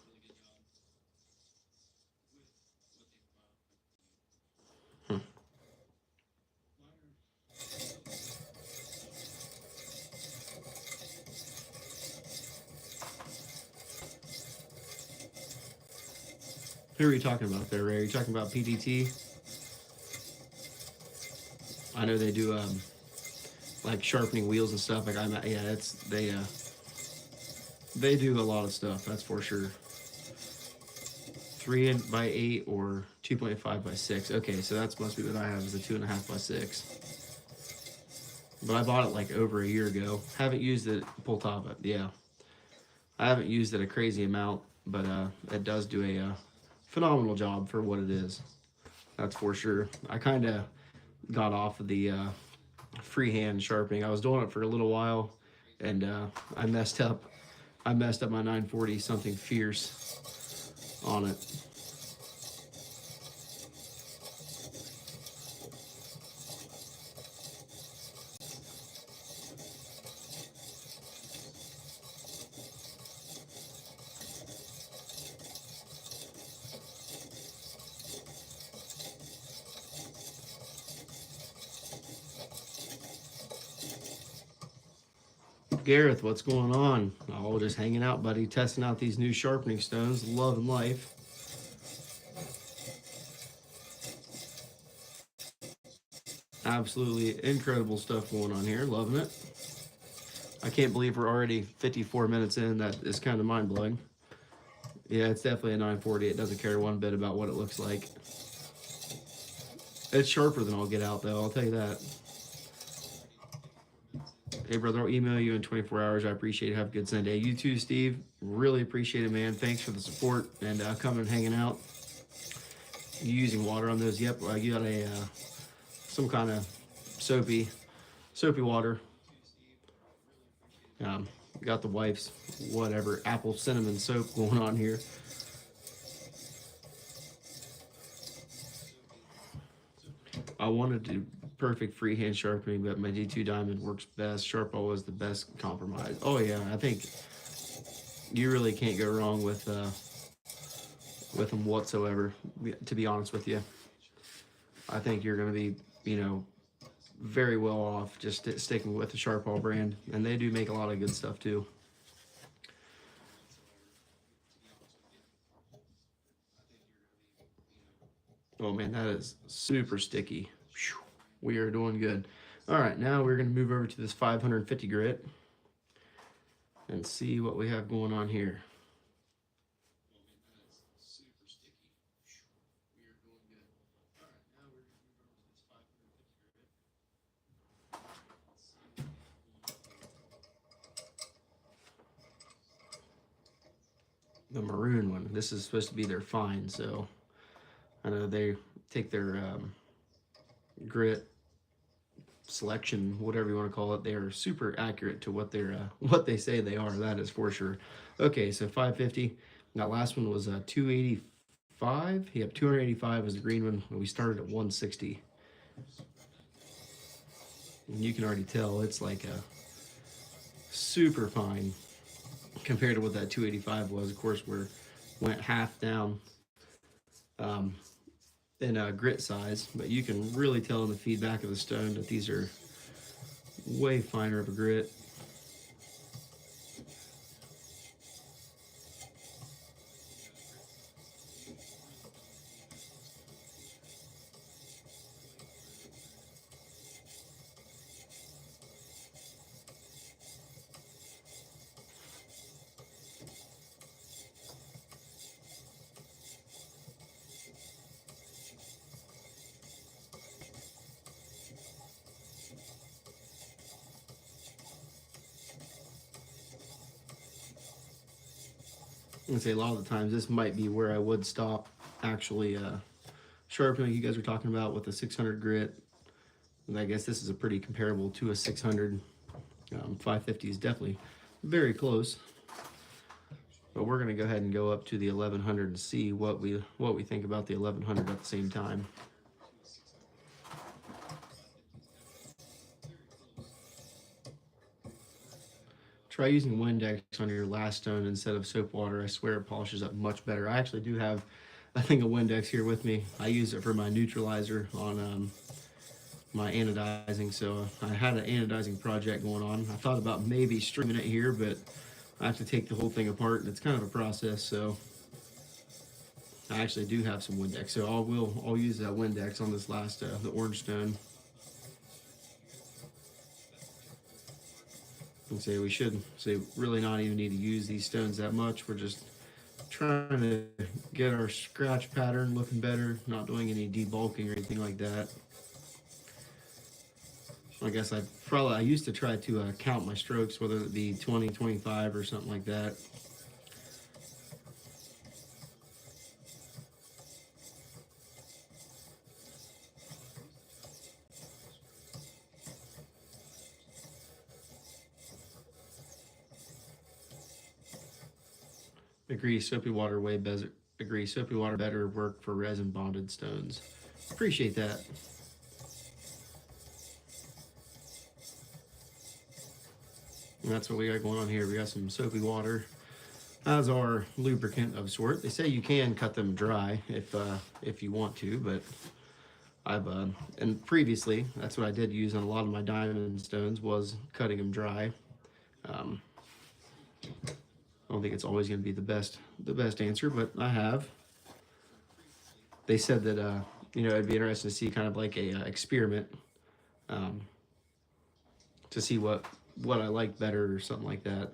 Who are you talking about there, Ray? Are you talking about PDT? I know they do like sharpening wheels and stuff. Like yeah, it's they do a lot of stuff. That's for sure. 3 by 8 or 2.5 by 6. Okay, so that's must be what I have is a 2.5 by 6. But I bought it like over a year ago. Haven't used it. Pull top it. Yeah, I haven't used it a crazy amount, but it does do a phenomenal job for what it is. That's for sure. I kind of got off of the freehand sharpening. I was doing it for a little while, and I messed up my 940 something fierce on it. Gareth, what's going on? Oh, just hanging out, buddy. Testing out these new sharpening stones. Loving life. Absolutely incredible stuff going on here. Loving it. I can't believe we're already 54 minutes in. That is kind of mind-blowing. Yeah, it's definitely a 940. It doesn't care one bit about what it looks like. It's sharper than I'll get out, though. I'll tell you that. Hey, brother, I'll email you in 24 hours. I appreciate it. Have a good Sunday. You too, Steve. Really appreciate it, man. Thanks for the support and coming and hanging out. You using water on those? Yep. You got a some kind of soapy water. Got the wife's whatever apple cinnamon soap going on here. I wanted to do perfect freehand sharpening, but my D2 diamond works best. Sharpal was the best compromise. Oh yeah, I think you really can't go wrong with them whatsoever. To be honest with you, I think you're going to be, very well off just sticking with the Sharpal brand, and they do make a lot of good stuff too. Oh man, that is super sticky. We are doing good. All right, now we're going to move over to this 550 grit and see what we have going on here. The maroon one. This is supposed to be their fine, so I know they take their grit selection, whatever you want to call it. They are super accurate to what they're what they say they are. That is for sure. Okay, so 550. That last one was 285. Yep, 285 was the green one. We started at 160. And you can already tell it's like a super fine compared to what that 285 was. Of course, went half down in grit size, but you can really tell in the feedback of the stone that these are way finer of a grit. I'm gonna say a lot of the times this might be where I would stop actually sharpening. You guys are talking about with a 600 grit, and I guess this is a pretty comparable to a 600. 550 is definitely very close, but we're gonna go ahead and go up to the 1100 and see what we think about the 1100 at the same time. Try using Windex on your last stone instead of soap water. I swear it polishes up much better. I actually do have a thing of Windex here with me. I use it for my neutralizer on my anodizing. So I had an anodizing project going on. I thought about maybe streaming it here, but I have to take the whole thing apart, and it's kind of a process. So I actually do have some Windex. So I'll use that Windex on this last the orange stone. And say we should really not even need to use these stones that much. We're just trying to get our scratch pattern looking better, not doing any debulking or anything like that. I guess I used to try to count my strokes, whether it be 20, 25 or something like that. Agree, soapy water way better. Agree, soapy water better work for resin bonded stones. Appreciate that. And that's what we got going on here. We got some soapy water as our lubricant of sort. They say you can cut them dry if you want to, but I've and previously that's what I did use on a lot of my diamond stones, was cutting them dry. I don't think it's always going to be the best answer, but I have. They said that it'd be interesting to see kind of like a experiment, to see what I like better or something like that.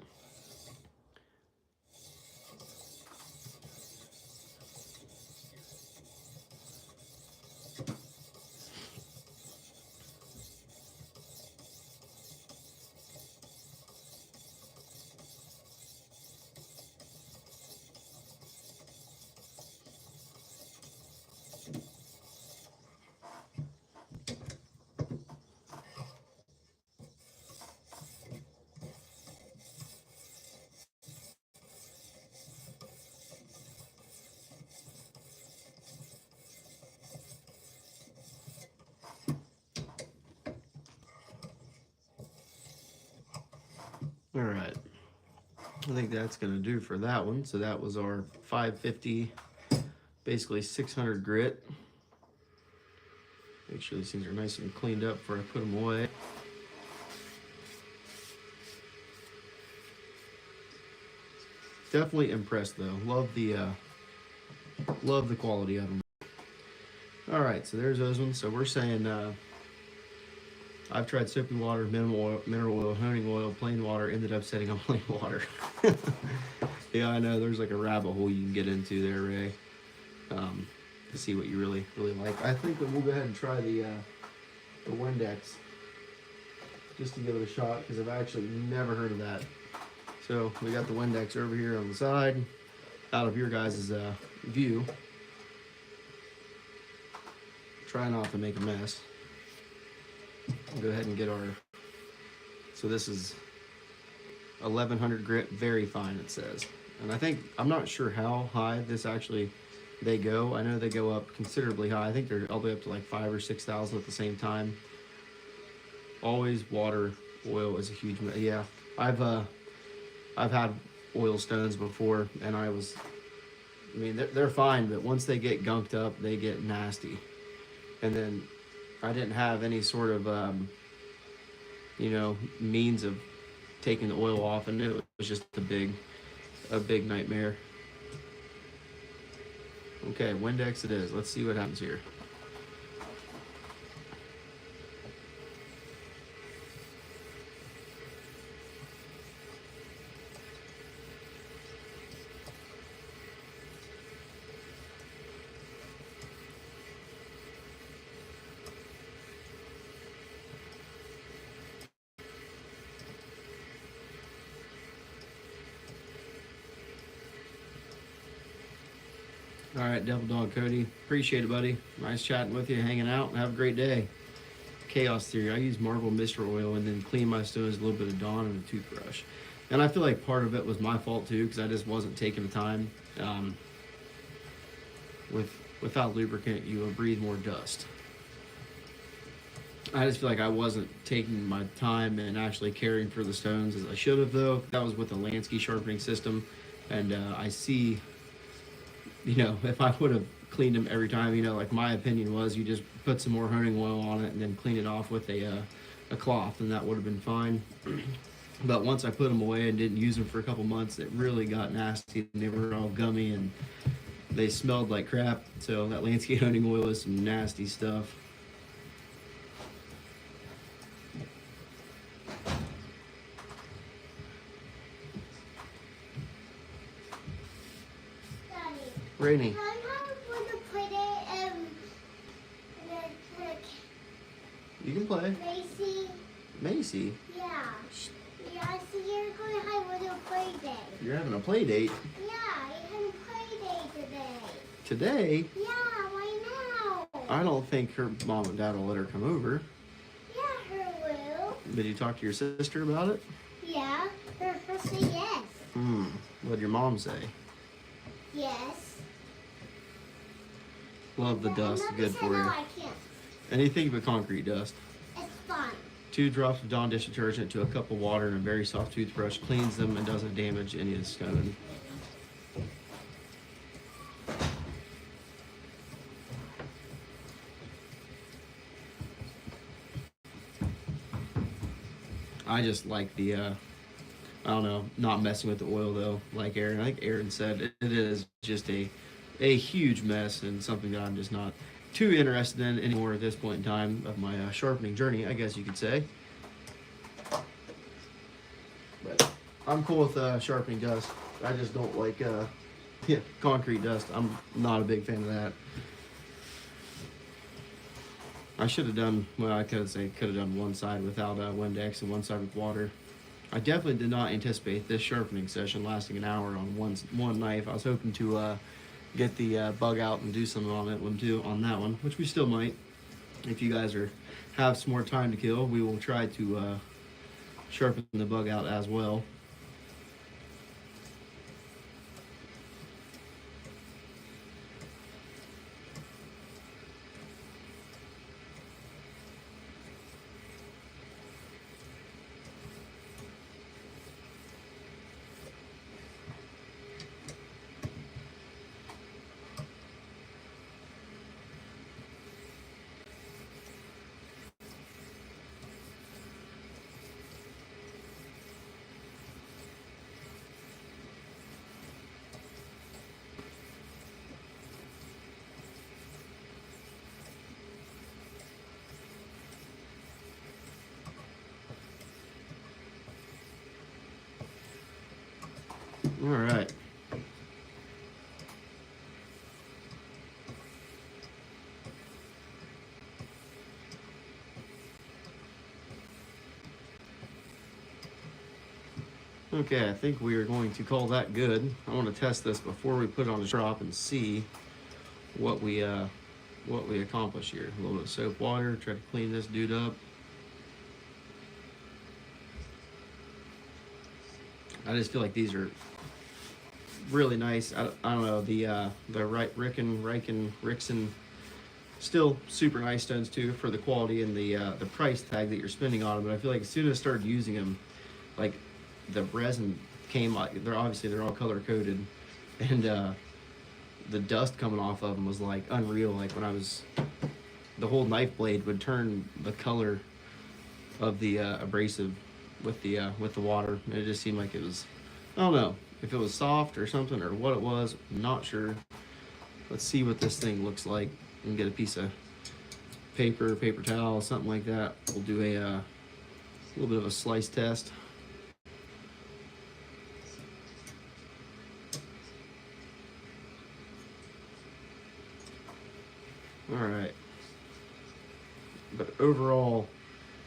All right. I think that's going to do for that one. So that was our 550, basically 600 grit. Make sure these things are nice and cleaned up before I put them away. Definitely impressed though. Love the quality of them. All right, so there's those ones. So we're saying I've tried soapy water, mineral oil, honing oil, plain water. Ended up setting on plain water. Yeah, I know. There's like a rabbit hole you can get into there, Ray, to see what you really like. I think that we'll go ahead and try the Windex just to give it a shot because I've actually never heard of that. So we got the Windex over here on the side, out of your guys' view. Try not to make a mess. We'll go ahead and get our, so this is 1100 grit, very fine it says. And I think, I'm not sure how high this actually, they go. I know they go up considerably high. I think they're all the way up to like 5,000 or 6,000 at the same time. Always water, oil is a huge, yeah. I've had oil stones before and I mean, they're fine, but once they get gunked up, they get nasty. And then I didn't have any sort of, you know, means of taking the oil off, and it was just a big nightmare. Okay, Windex it is. Let's see what happens here. All right, Devil Dog Cody. Appreciate it, buddy. Nice chatting with you, hanging out, and have a great day. Chaos Theory. I use Marble Mister Oil and then clean my stones with a little bit of Dawn and a toothbrush. And I feel like part of it was my fault too, because I just wasn't taking the time. Without lubricant, you will breathe more dust. I just feel like I wasn't taking my time and actually caring for the stones as I should have, though. That was with the Lansky sharpening system, and I see, you know, if I would have cleaned them every time, you know, like my opinion was you just put some more honing oil on it and then clean it off with a cloth, and that would have been fine. But once I put them away and didn't use them for a couple months, it really got nasty, and they were all gummy and they smelled like crap. So that Lansky honing oil is some nasty stuff. Rainy. You can play. Macy? Yeah. Yeah, I see you're going to have a little play day. You're having a play date? Yeah, you're having a play day today. Today? Yeah, right now. I don't think her mom and dad will let her come over. Yeah, her will. Did you talk to your sister about it? Yeah, her say yes. What did your mom say? Yes. Love the dust, good for you. I can't. Anything but concrete dust. It's fun. 2 drops of Dawn dish detergent to a cup of water and a very soft toothbrush cleans them and doesn't damage any of the stone. I just like the, I don't know, not messing with the oil though, like Aaron. I think Aaron said it is just a huge mess and something that I'm just not too interested in anymore at this point in time of my sharpening journey, I guess you could say. But I'm cool with sharpening dust. I just don't like concrete dust. I'm not a big fan of that. I should have done, well, I could have done one side without Windex and one side with water. I definitely did not anticipate this sharpening session lasting an hour on one knife. I was hoping to get the bug out and do something on it on that one, which we still might. If you guys have some more time to kill, we will try to sharpen the bug out as well. All right. Okay, I think we are going to call that good. I want to test this before we put it on the strop and see what we accomplish here. A little bit of soap water, try to clean this dude up. I just feel like these are really nice. I don't know, the Rixon, still super nice stones too for the quality and the price tag that you're spending on them. But I feel like as soon as I started using them, like the resin came, like they're all color coded, and the dust coming off of them was like unreal. Like when the whole knife blade would turn the color of the abrasive with the water. And it just seemed like it was, I don't know if it was soft or something or what it was. I'm not sure. Let's see what this thing looks like and get a piece of paper towel, something like that. We'll do a little bit of a slice test. All right, but overall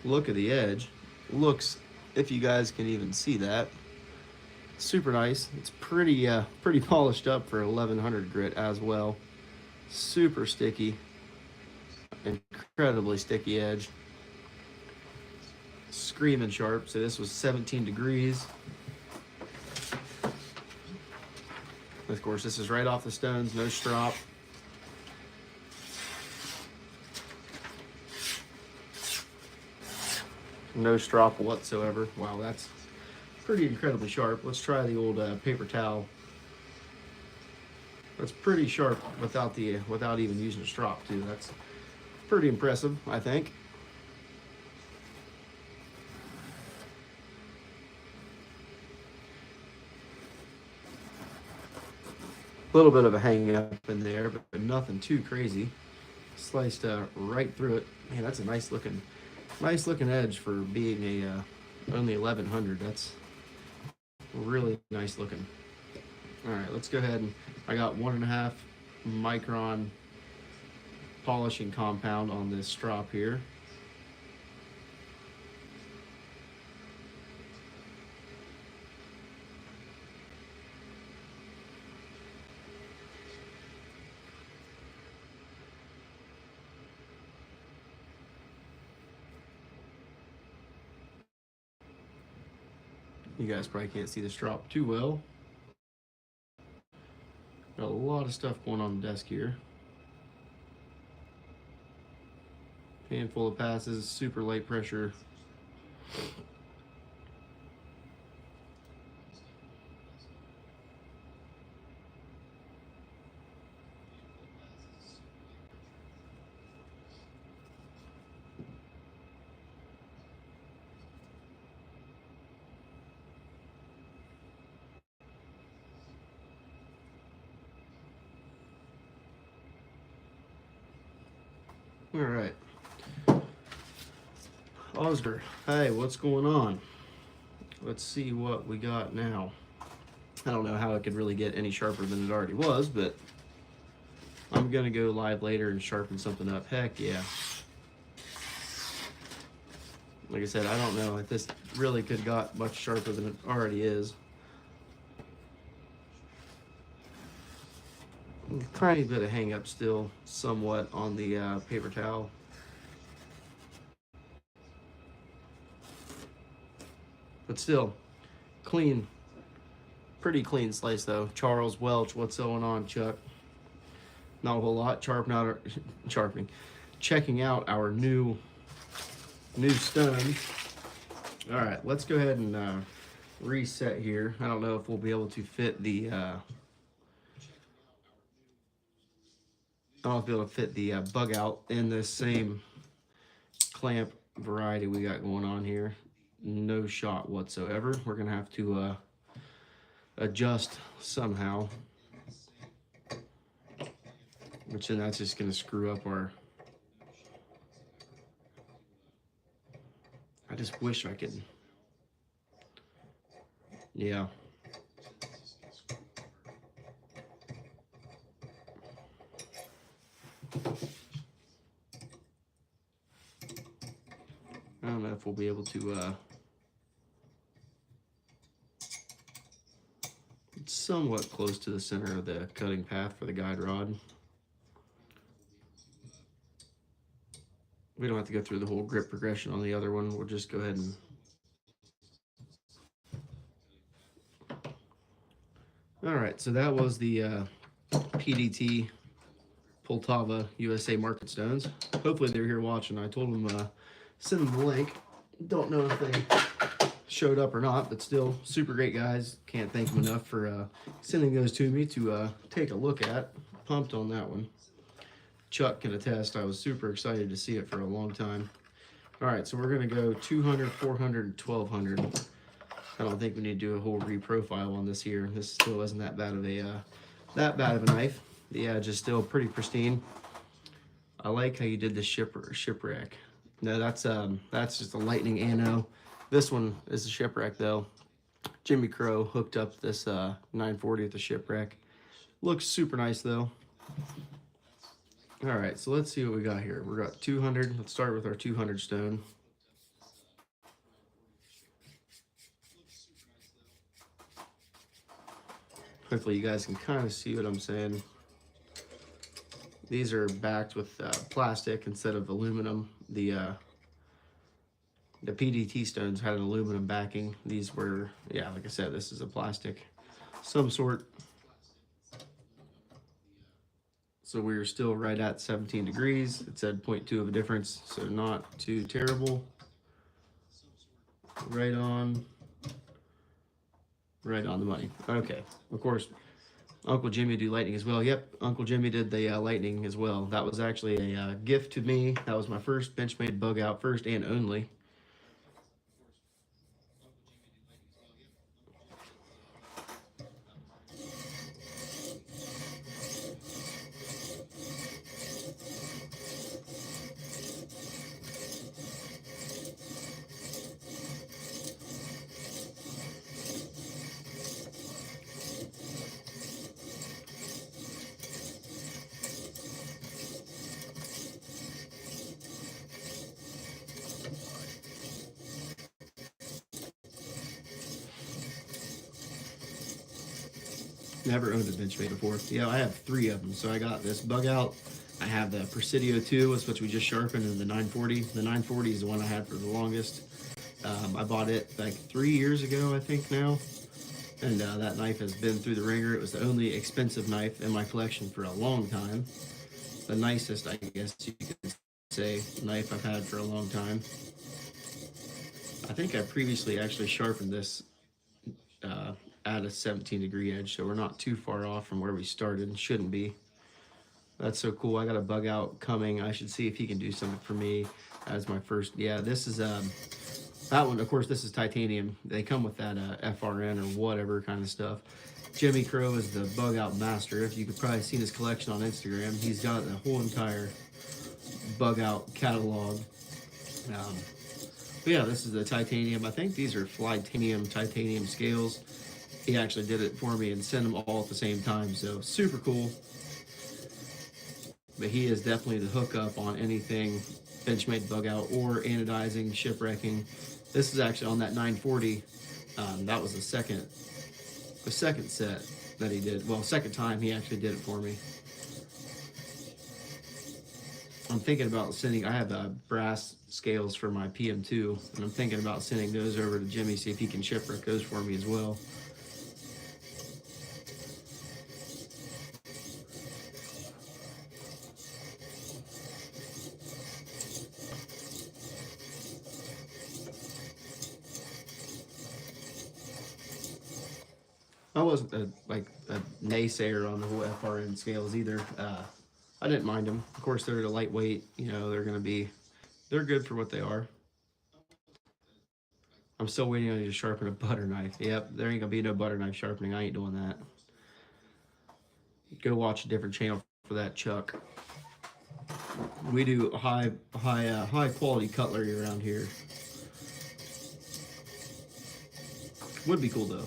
look at the edge looks, if you guys can even see that, super nice. It's pretty polished up for 1100 grit as well. Super sticky, incredibly sticky edge, screaming sharp. So this was 17 degrees. Of course, this is right off the stones, no strop. No strop whatsoever. Wow, that's pretty incredibly sharp. Let's try the old paper towel. That's pretty sharp without even using a strop too. That's pretty impressive, I think. A little bit of a hanging up in there, but nothing too crazy. Sliced right through it. Man, that's a nice looking edge for being a only 1100. That's really nice looking. All right, let's go ahead and I got 1.5 micron polishing compound on this strop here. You guys probably can't see the strop too well. Got a lot of stuff going on the desk here. Pan full of passes, super light pressure. All right. Oscar, hey, what's going on? Let's see what we got now. I don't know how it could really get any sharper than it already was, but I'm gonna go live later and sharpen something up. Heck yeah. Like I said, I don't know if this really could got much sharper than it already is. A tiny bit of hang up still, somewhat on the paper towel. But still, clean, pretty clean slice though. Charles Welch, what's going on, Chuck? Not a whole lot. Checking out our new stone. All right, let's go ahead and reset here. I don't know if we'll be able to fit the Bugout in this same clamp variety we got going on here. No shot whatsoever. We're gonna have to adjust somehow, which then that's just gonna screw up our. I just wish I could. Yeah. know if we'll be able to somewhat close to the center of the cutting path for the guide rod. We don't have to go through the whole grip progression on the other one. We'll just go ahead and all right, so that was the PDT Poltava USA market stones. Hopefully they're here watching. I told them send them the link. Don't know if they showed up or not, but still super great guys. Can't thank them enough for sending those to me to take a look at. Pumped on that one. Chuck can attest. I was super excited to see it for a long time. All right, so we're gonna go 200, 400, and 1200. I don't think we need to do a whole reprofile on this here. This still isn't that bad of a knife. The edge is still pretty pristine. I like how you did the shipwreck. No, that's just a lightning anno. This one is a shipwreck though. Jimmy Crow hooked up this 940 at the shipwreck. Looks super nice though. All right, so let's see what we got here. We got 200. Let's start with our 200 stone. Hopefully you guys can kind of see what I'm saying. These are backed with plastic instead of aluminum. The PDT stones had an aluminum backing. These were, yeah, like I said, this is a plastic, some sort. So we were still right at 17 degrees. It said 0.2 of a difference, so not too terrible. Right on the money. Okay, of course, Uncle Jimmy do lightning as well. Yep, Uncle Jimmy did the lightning as well. That was actually a gift to me. That was my first Benchmade Bugout, first and only. Never owned a Benchmade before. Yeah, I have 3 of them. So I got this Bugout. I have the Presidio 2, which we just sharpened, and the 940. The 940 is the one I had for the longest. I bought it like 3 years ago, I think now. And that knife has been through the ringer. It was the only expensive knife in my collection for a long time. The nicest, I guess you could say, knife I've had for a long time. I think I previously actually sharpened this at a 17-degree edge, so we're not too far off from where we started. Shouldn't be. That's so cool. I got a Bugout coming. I should see if he can do something for me as my first. Yeah, this is that one. Of course, this is titanium. They come with that FRN or whatever kind of stuff. Jimmy Crow is the Bugout master. If you could probably see his collection on Instagram, he's got the whole entire Bugout catalog. But yeah, this is the titanium. I think these are Flytanium titanium scales. He actually did it for me and sent them all at the same time, so super cool. But he is definitely the hookup on anything Benchmade Bugout or anodizing, shipwrecking. This is actually on that 940. That was the second set that he did. Well, second time he actually did it for me. I'm thinking about sending, I have brass scales for my PM2, and I'm thinking about sending those over to Jimmy, see if he can shipwreck those for me as well. I wasn't a naysayer on the whole FRN scales either. I didn't mind them. Of course, they're lightweight. You know, they're good for what they are. I'm still waiting on you to sharpen a butter knife. Yep, there ain't gonna be no butter knife sharpening. I ain't doing that. Go watch a different channel for that, Chuck. We do high quality cutlery around here. Would be cool though.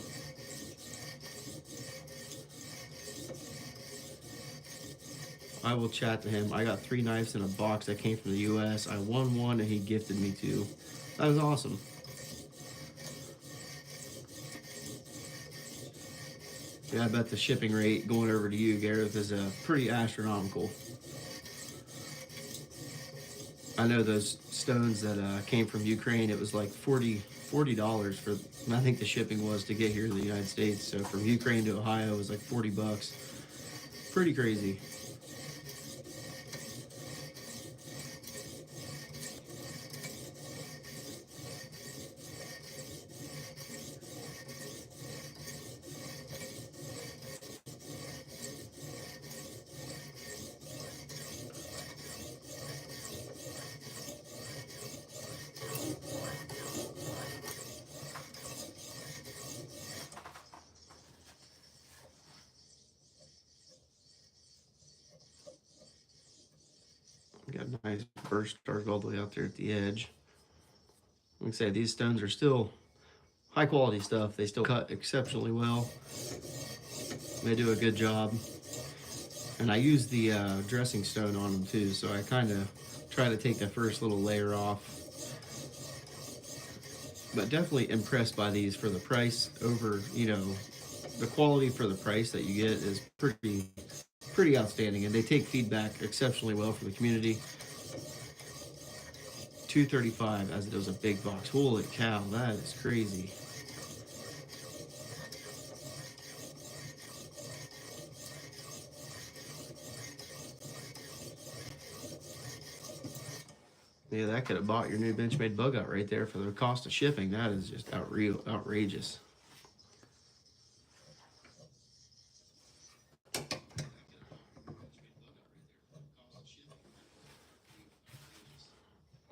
I will chat to him. I got 3 knives in a box that came from the US. I won one and he gifted me 2. That was awesome. Yeah, I bet the shipping rate going over to you, Gareth, is pretty astronomical. I know those stones that came from Ukraine, it was like $40 for, I think the shipping was to get here to the United States. So from Ukraine to Ohio, it was like 40 bucks. Pretty crazy. Got a nice burst arc all the way out there at the edge. Like I say, these stones are still high quality stuff. They still cut exceptionally well. They do a good job. And I use the dressing stone on them too, so I kind of try to take the first little layer off. But definitely impressed by these for the price over, you know, the quality for the price that you get is pretty outstanding, and they take feedback exceptionally well from the community. $235 as it was a big box. Holy cow, that is crazy. Yeah, that could have bought your new Benchmade Bugout right there for the cost of shipping. That is just outrageous.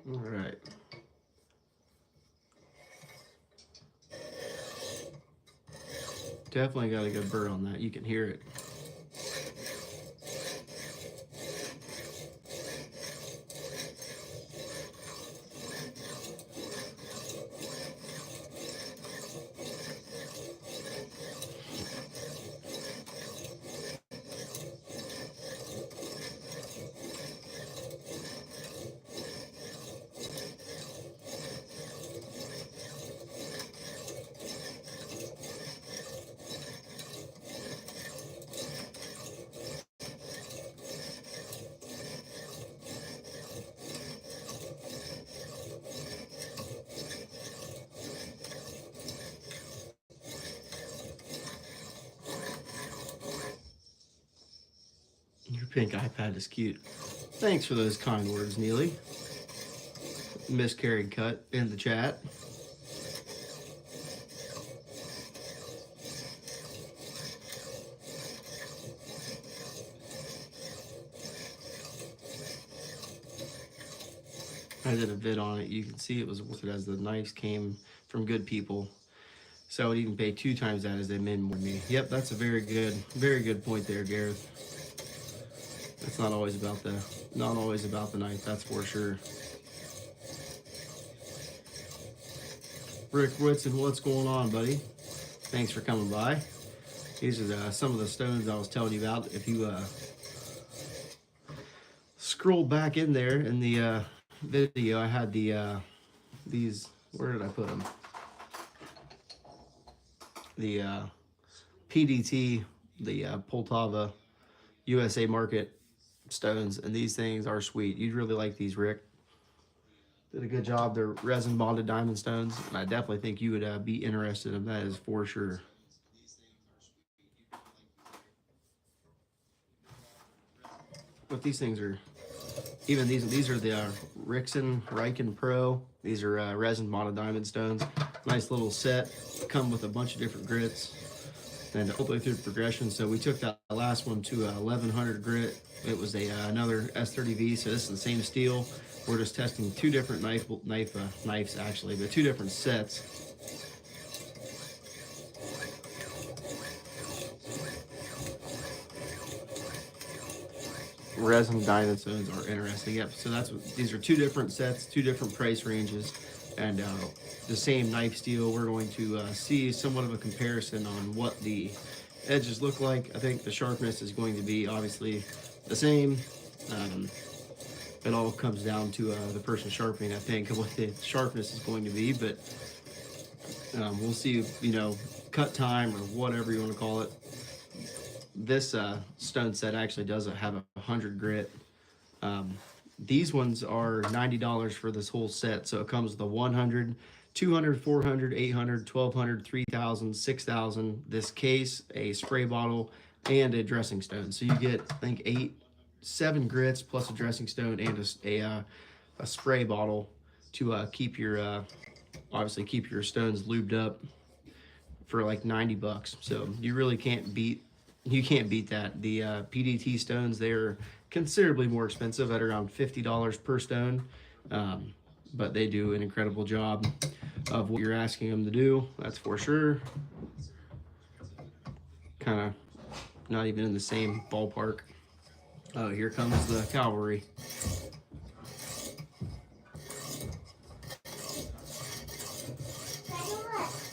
All right. Definitely got a good burr on that. You can hear it. Your pink iPad is cute. Thanks for those kind words, Neely. Miss Carryandcut in the chat. I did a vid on it. You can see it was worth it as the knives came from good people. So I would even pay 2 times that as they made more than me. Yep, that's a very good point there, Gareth. It's not always about the knife, that's for sure. Rick Whitson, what's going on, buddy? Thanks for coming by. These are some of the stones I was telling you about. If you scroll back in there in the video, I had these. Where did I put them? The PDT, the PDT USA market stones, and these things are sweet. You'd really like these, Rick. Did a good job. They're resin bonded diamond stones, and I definitely think you would be interested in that, is for sure. But these things are, even these are the Riken Pro. These are resin bonded diamond stones. Nice little set. Come with a bunch of different grits and all the way through the progression. So we took that last one to 1100 grit. It was another S30V, so this is the same steel. We're just testing 2 different knives actually, but 2 different sets. Resin diamond stones are interesting. Yep. So that's what these are. 2 different sets, 2 different price ranges, and the same knife steel. We're going to see somewhat of a comparison on what the edges look like. I think the sharpness is going to be obviously the same. it all comes down to the person sharpening, I think, and what the sharpness is going to be. But we'll see, you know, cut time or whatever you want to call it. This stone set actually does have a 100 grit. These ones are $90 for this whole set. So it comes with a 100, 200, 400, 800, 1200, 3000, 6000, this case, a spray bottle, and a dressing stone. So you get, I think, 7 grits plus a dressing stone and a spray bottle to keep your, obviously keep your stones lubed up for like 90 bucks. So you really can't beat that. The PDT stones, they're considerably more expensive at around $50 per stone, but they do an incredible job of what you're asking them to do, that's for sure. Kind of not even in the same ballpark. Oh, here comes the cavalry.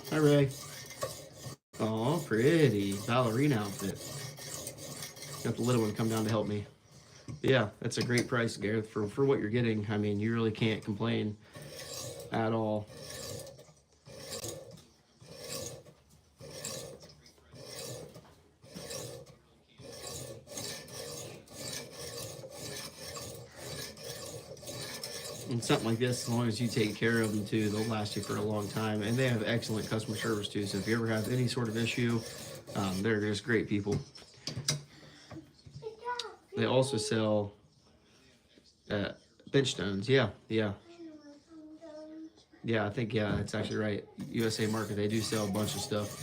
Hi, Ray. Oh, pretty ballerina outfit. Got the little one come down to help me. Yeah, that's a great price, Gareth, for what you're getting. I mean, you really can't complain at all. And something like this, as long as you take care of them too, they'll last you for a long time. And they have excellent customer service too. So if you ever have any sort of issue, they're just great people. They also sell bench stones. Yeah. I think, yeah, that's actually right. USA Market, they do sell a bunch of stuff.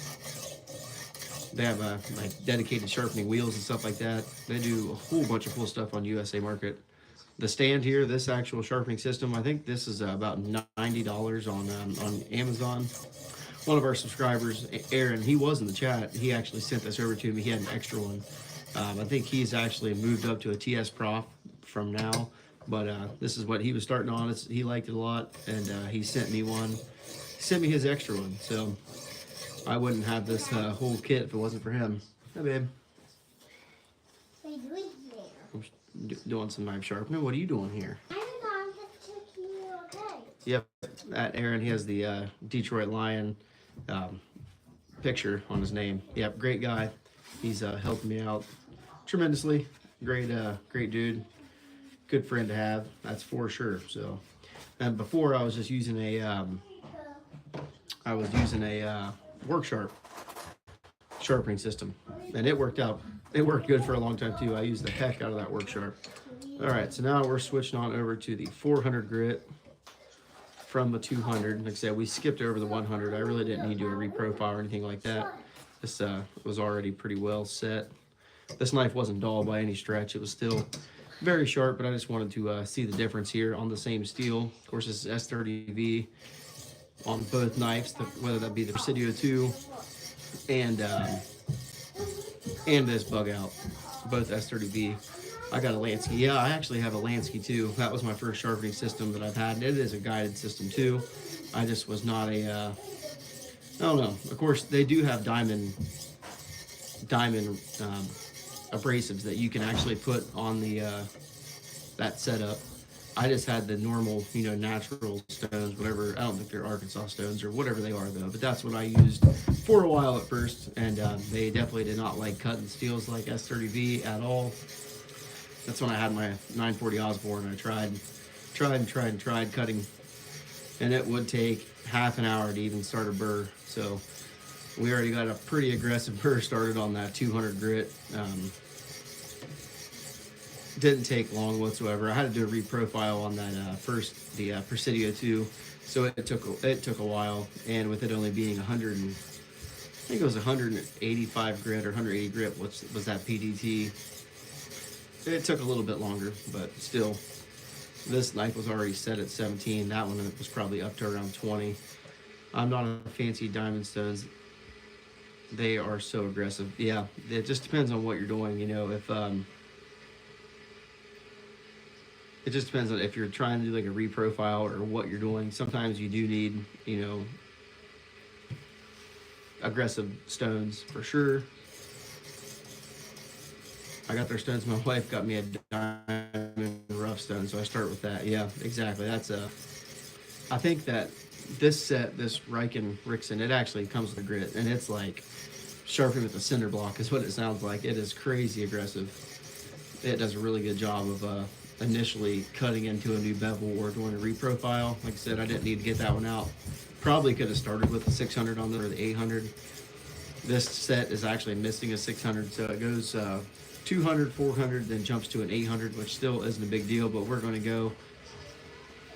They have like dedicated sharpening wheels and stuff like that. They do a whole bunch of cool stuff on USA Market. The stand here, this actual sharpening system, I think this is about $90 on Amazon. One of our subscribers, Aaron, he was in the chat. He actually sent this over to me. He had an extra one. I think he's actually moved up to a TS Prof from now, but this is what he was starting on. He liked it a lot, and he sent me one. He sent me his extra one, so I wouldn't have this whole kit if it wasn't for him. Hi, babe. Doing some knife sharpening. What are you doing here? Yep, that Aaron, he has the Detroit Lion picture on his name. Yep, great guy. He's helping me out tremendously. Great dude. Good friend to have, that's for sure. So, and before I was just using a work sharp sharpening system, and it worked out. It worked good for a long time too. I used the heck out of that work sharp. All right, so now we're switching on over to the 400 grit from the 200. Like I said, we skipped over the 100. I really didn't need to do a reprofile or anything like that. This was already pretty well set. This knife wasn't dull by any stretch. It was still very sharp, but I just wanted to see the difference here on the same steel. Of course, this is S30V on both knives, whether that be the Presidio 2 and this Bugout, both S30V. I got a Lansky. Yeah, I actually have a Lansky too. That was my first sharpening system that I've had. And it is a guided system too. I just was not a, I don't know. Of course, they do have diamond abrasives that you can actually put on the that setup. I just had the normal, you know, natural stones, whatever. I don't think they're Arkansas stones or whatever they are though, but that's what I used for a while at first, and they definitely did not like cutting steels like S30V at all. That's when I had my 940 Osborne. I tried cutting, and it would take half an hour to even start a burr. So we already got a pretty aggressive burr started on that 200 grit. Didn't take long whatsoever. I had to do a reprofile on that the Presidio 2, so it took a while. And with it only being 100, I think it was 185 grit or 180 grit, which was that PDT. It took a little bit longer, but still, this knife was already set at 17. That one was probably up to around 20. I'm not a fancy diamond stones. They are so aggressive. Yeah, it just depends on what you're doing. You know, if it just depends on if you're trying to do like a reprofile or what you're doing. Sometimes you do need, you know, aggressive stones for sure. I got their stones. My wife got me a diamond rough rough stone, so I start with that. Yeah, exactly. That's I think that this set, this Rixon, it actually comes with a grit, and it's like sharpening with a cinder block is what it sounds like. It is crazy aggressive. It does a really good job of initially cutting into a new bevel or doing a reprofile. Like I said, I didn't need to get that one out. Probably could have started with the 600 on there or the 800. This set is actually missing a 600, so it goes 200, 400, then jumps to an 800, which still isn't a big deal, but we're going to go.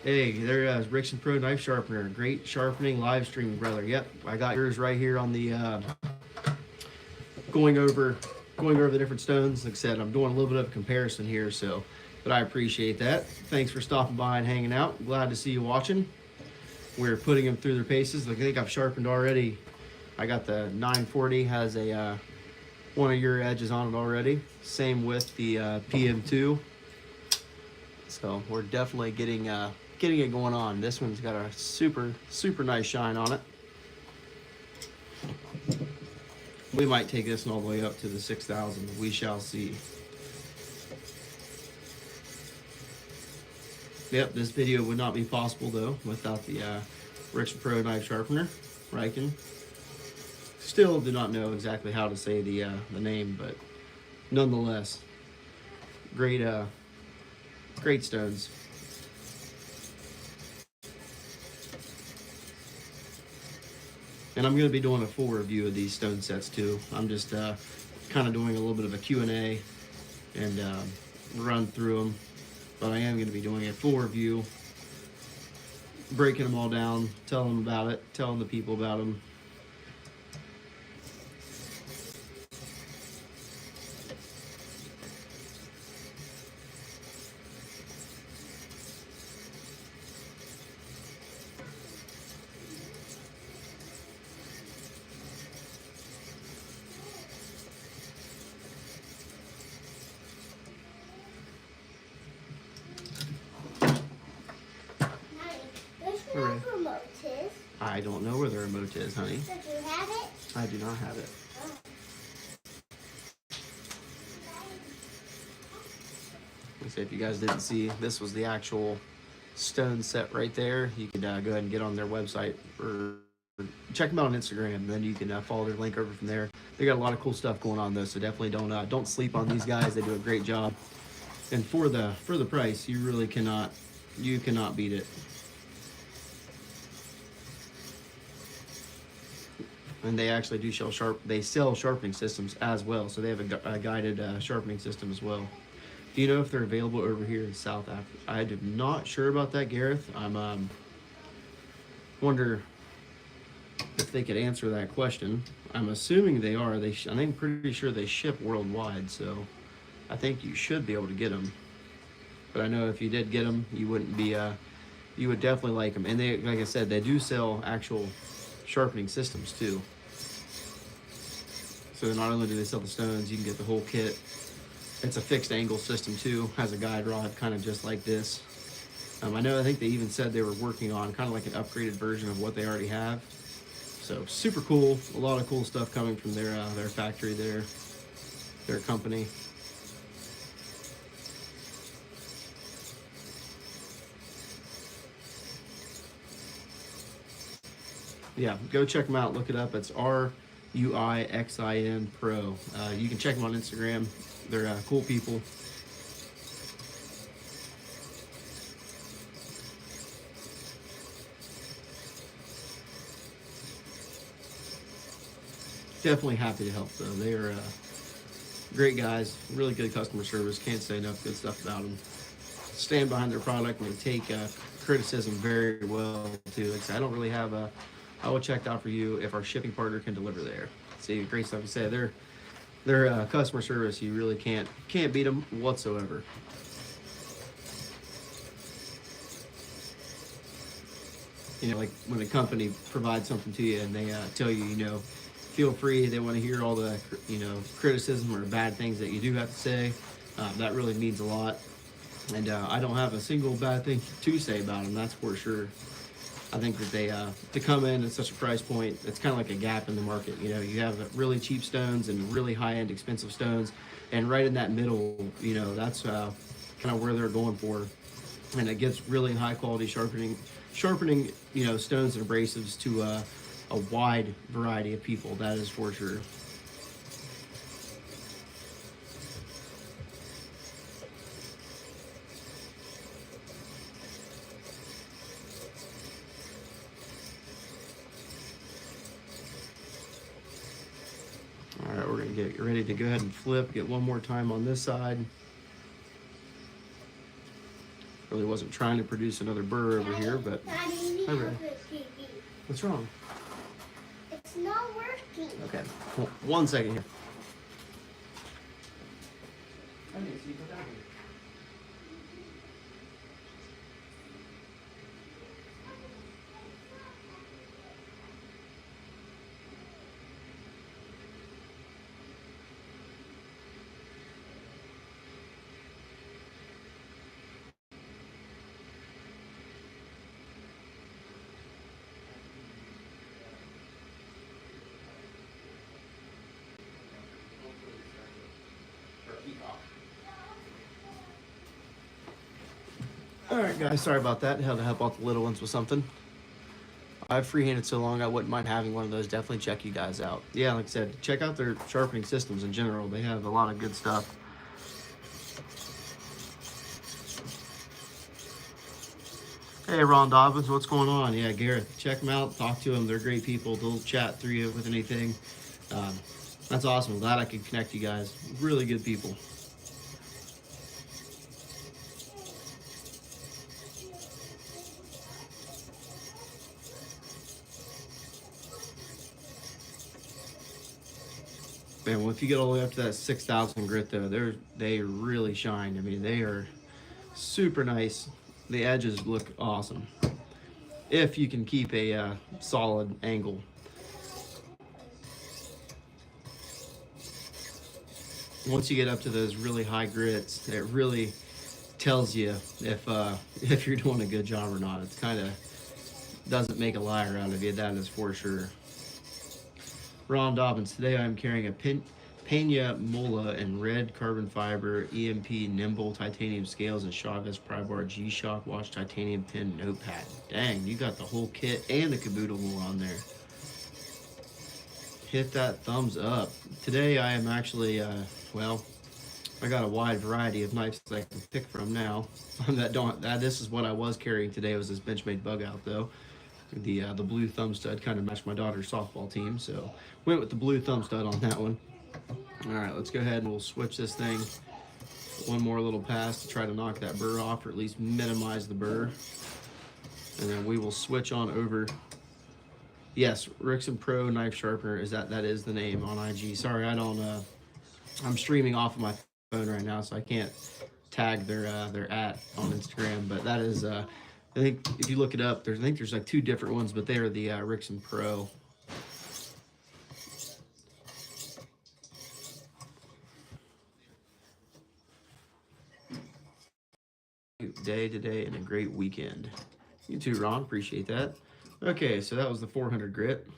Hey, there is Rixon Pro Knife Sharpener. Great sharpening live streaming, brother. Yep, I got yours right here on the going over the different stones. Like I said, I'm doing a little bit of a comparison here, so, but I appreciate that. Thanks for stopping by and hanging out. Glad to see you watching. We're putting them through their paces. I think I've sharpened already. I got the 940 has a one of your edges on it already. Same with the PM2. So we're definitely getting it going on. This one's got a super nice shine on it. We might take this one all the way up to the 6,000. We shall see. Yep, this video would not be possible though without the Rixon Pro Knife Sharpener, Riken. Still do not know exactly how to say the name, but nonetheless, great stones. And I'm going to be doing a full review of these stone sets too. I'm just kind of doing a little bit of a Q&A and run through them. But I am going to be doing a full review, breaking them all down, telling them about it, telling the people about them. I don't know where the remote is, honey. So do you have it? I do not have it. So if you guys didn't see, this was the actual stone set right there. You could go ahead and get on their website or check them out on Instagram. And then you can follow their link over from there. They got a lot of cool stuff going on though, so definitely don't sleep on these guys. They do a great job. And for the price, you really cannot beat it. And they actually do sell sharpening systems as well. So they have a guided sharpening system as well. Do you know if they're available over here in South Africa? I'm not sure about that, Gareth. I'm wonder if they could answer that question. I'm assuming they are. I'm pretty sure they ship worldwide, so I think you should be able to get them. But I know if you did get them, you wouldn't be. You would definitely like them. And they, like I said, they do sell actual sharpening systems too. So not only do they sell the stones, you can get the whole kit. It's a fixed angle system too, has a guide rod kind of just like this. I think they even said they were working on kind of like an upgraded version of what they already have. So super cool, a lot of cool stuff coming from their factory there, their company. Yeah, go check them out. Look it up. It's RUIXIN Pro. You can check them on Instagram. They're cool people. Definitely happy to help though. They are great guys. Really good customer service. Can't say enough good stuff about them. Stand behind their product and they take criticism very well too. Like I said, I don't really have a. I will check out for you if our shipping partner can deliver there. See, great stuff. I said their customer service, you really can't beat them whatsoever. You know, like when a company provides something to you and they tell you, you know, feel free. They want to hear all the, you know, criticism or bad things that you do have to say. That really means a lot. And I don't have a single bad thing to say about them. That's for sure. I think that they to come in at such a price point, it's kind of like a gap in the market. You know, you have really cheap stones and really high-end expensive stones, and right in that middle, you know, that's kind kind of where they're going for. And it gets really high quality sharpening, you know, stones and abrasives to a wide variety of people, that is for sure. All right, we're gonna get ready to go ahead and flip, get one more time on this side. Really wasn't trying to produce another burr over here, but Daddy, hi, Ray. What's wrong? It's not working. Okay, 1 second here. Alright guys, sorry about that. Had to help out the little ones with something. I've freehanded so long I wouldn't mind having one of those. Definitely check you guys out. Yeah, like I said, check out their sharpening systems in general. They have a lot of good stuff. Hey Ron Dobbins, what's going on? Yeah, Gareth, check them out, talk to them. They're great people. They'll chat through you with anything. That's awesome. Glad I could connect you guys. Really good people. Man, well, if you get all the way up to that 6,000 grit though, they really shine. I mean, they are super nice. The edges look awesome if you can keep a solid angle. Once you get up to those really high grits, it really tells you if you're doing a good job or not. It's kind of doesn't make a liar out of you, that is for sure. Ron Dobbins, today I'm carrying a Pena Mola and red carbon fiber EMP nimble titanium scales and Chavez pry bar G-Shock watch titanium pin notepad. Dang, you got the whole kit and the caboodle on there. Hit that thumbs up. Today I am actually, well, I got a wide variety of knives that I can pick from now. This is what I was carrying today, was this Benchmade Bugout though. The blue thumb stud kind of matched my daughter's softball team, so went with the blue thumb stud on that one. All right, let's go ahead and we'll switch this thing. One more little pass to try to knock that burr off, or at least minimize the burr. And then we will switch on over. Yes, Rickson Pro Knife Sharpener, that is the name on IG. Sorry, I don't, I'm streaming off of my phone right now, so I can't tag their @ on Instagram, but that is, I think if you look it up, I think there's like 2 different ones, but they are the Rickson Pro. Day today and a great weekend. You too, Ron. Appreciate that. Okay, so that was the 400 grit.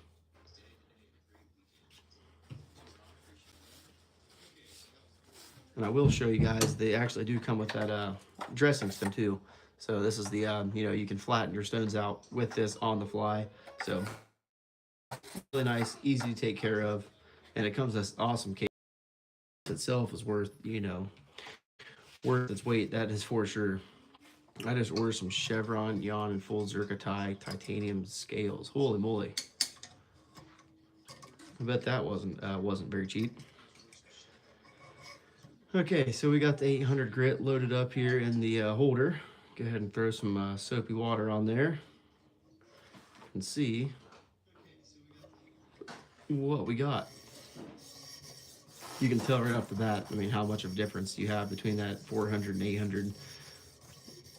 And I will show you guys, they actually do come with that dressing stem too. So this is the, you know, you can flatten your stones out with this on the fly. So really nice, easy to take care of. And it comes with this awesome case. Itself is worth, you know, worth its weight, that is for sure. I just ordered some chevron, yawn, and full zirconia titanium scales. Holy moly. I bet that wasn't very cheap. Okay, so we got the 800 grit loaded up here in the holder. Go ahead and throw some soapy water on there and see what we got. You can tell right off the bat, I mean, how much of difference you have between that 400 and 800.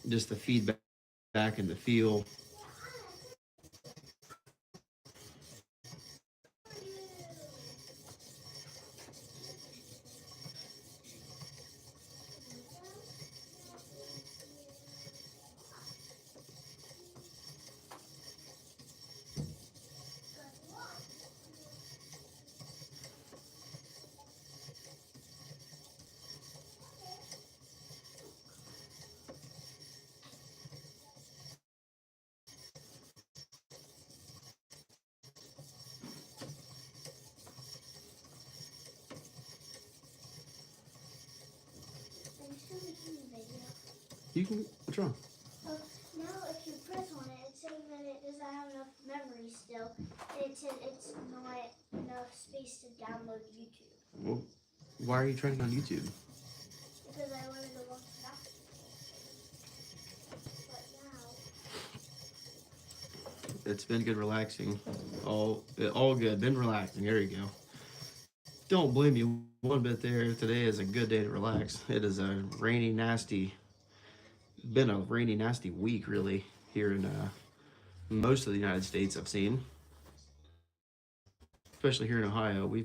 Just the feedback and the feel. You can. What's wrong? Now if you press on it, it says that it doesn't have enough memory still. And it said it's not enough space to download YouTube. Well, why are you trying it on YouTube? Because I wanted to watch that. But now... It's been good relaxing. All good. Been relaxing. There you go. Don't blame you one bit there. Today is a good day to relax. It is a rainy, nasty, been a rainy, nasty week, really, here in most of the United States, I've seen. Especially here in Ohio. We've been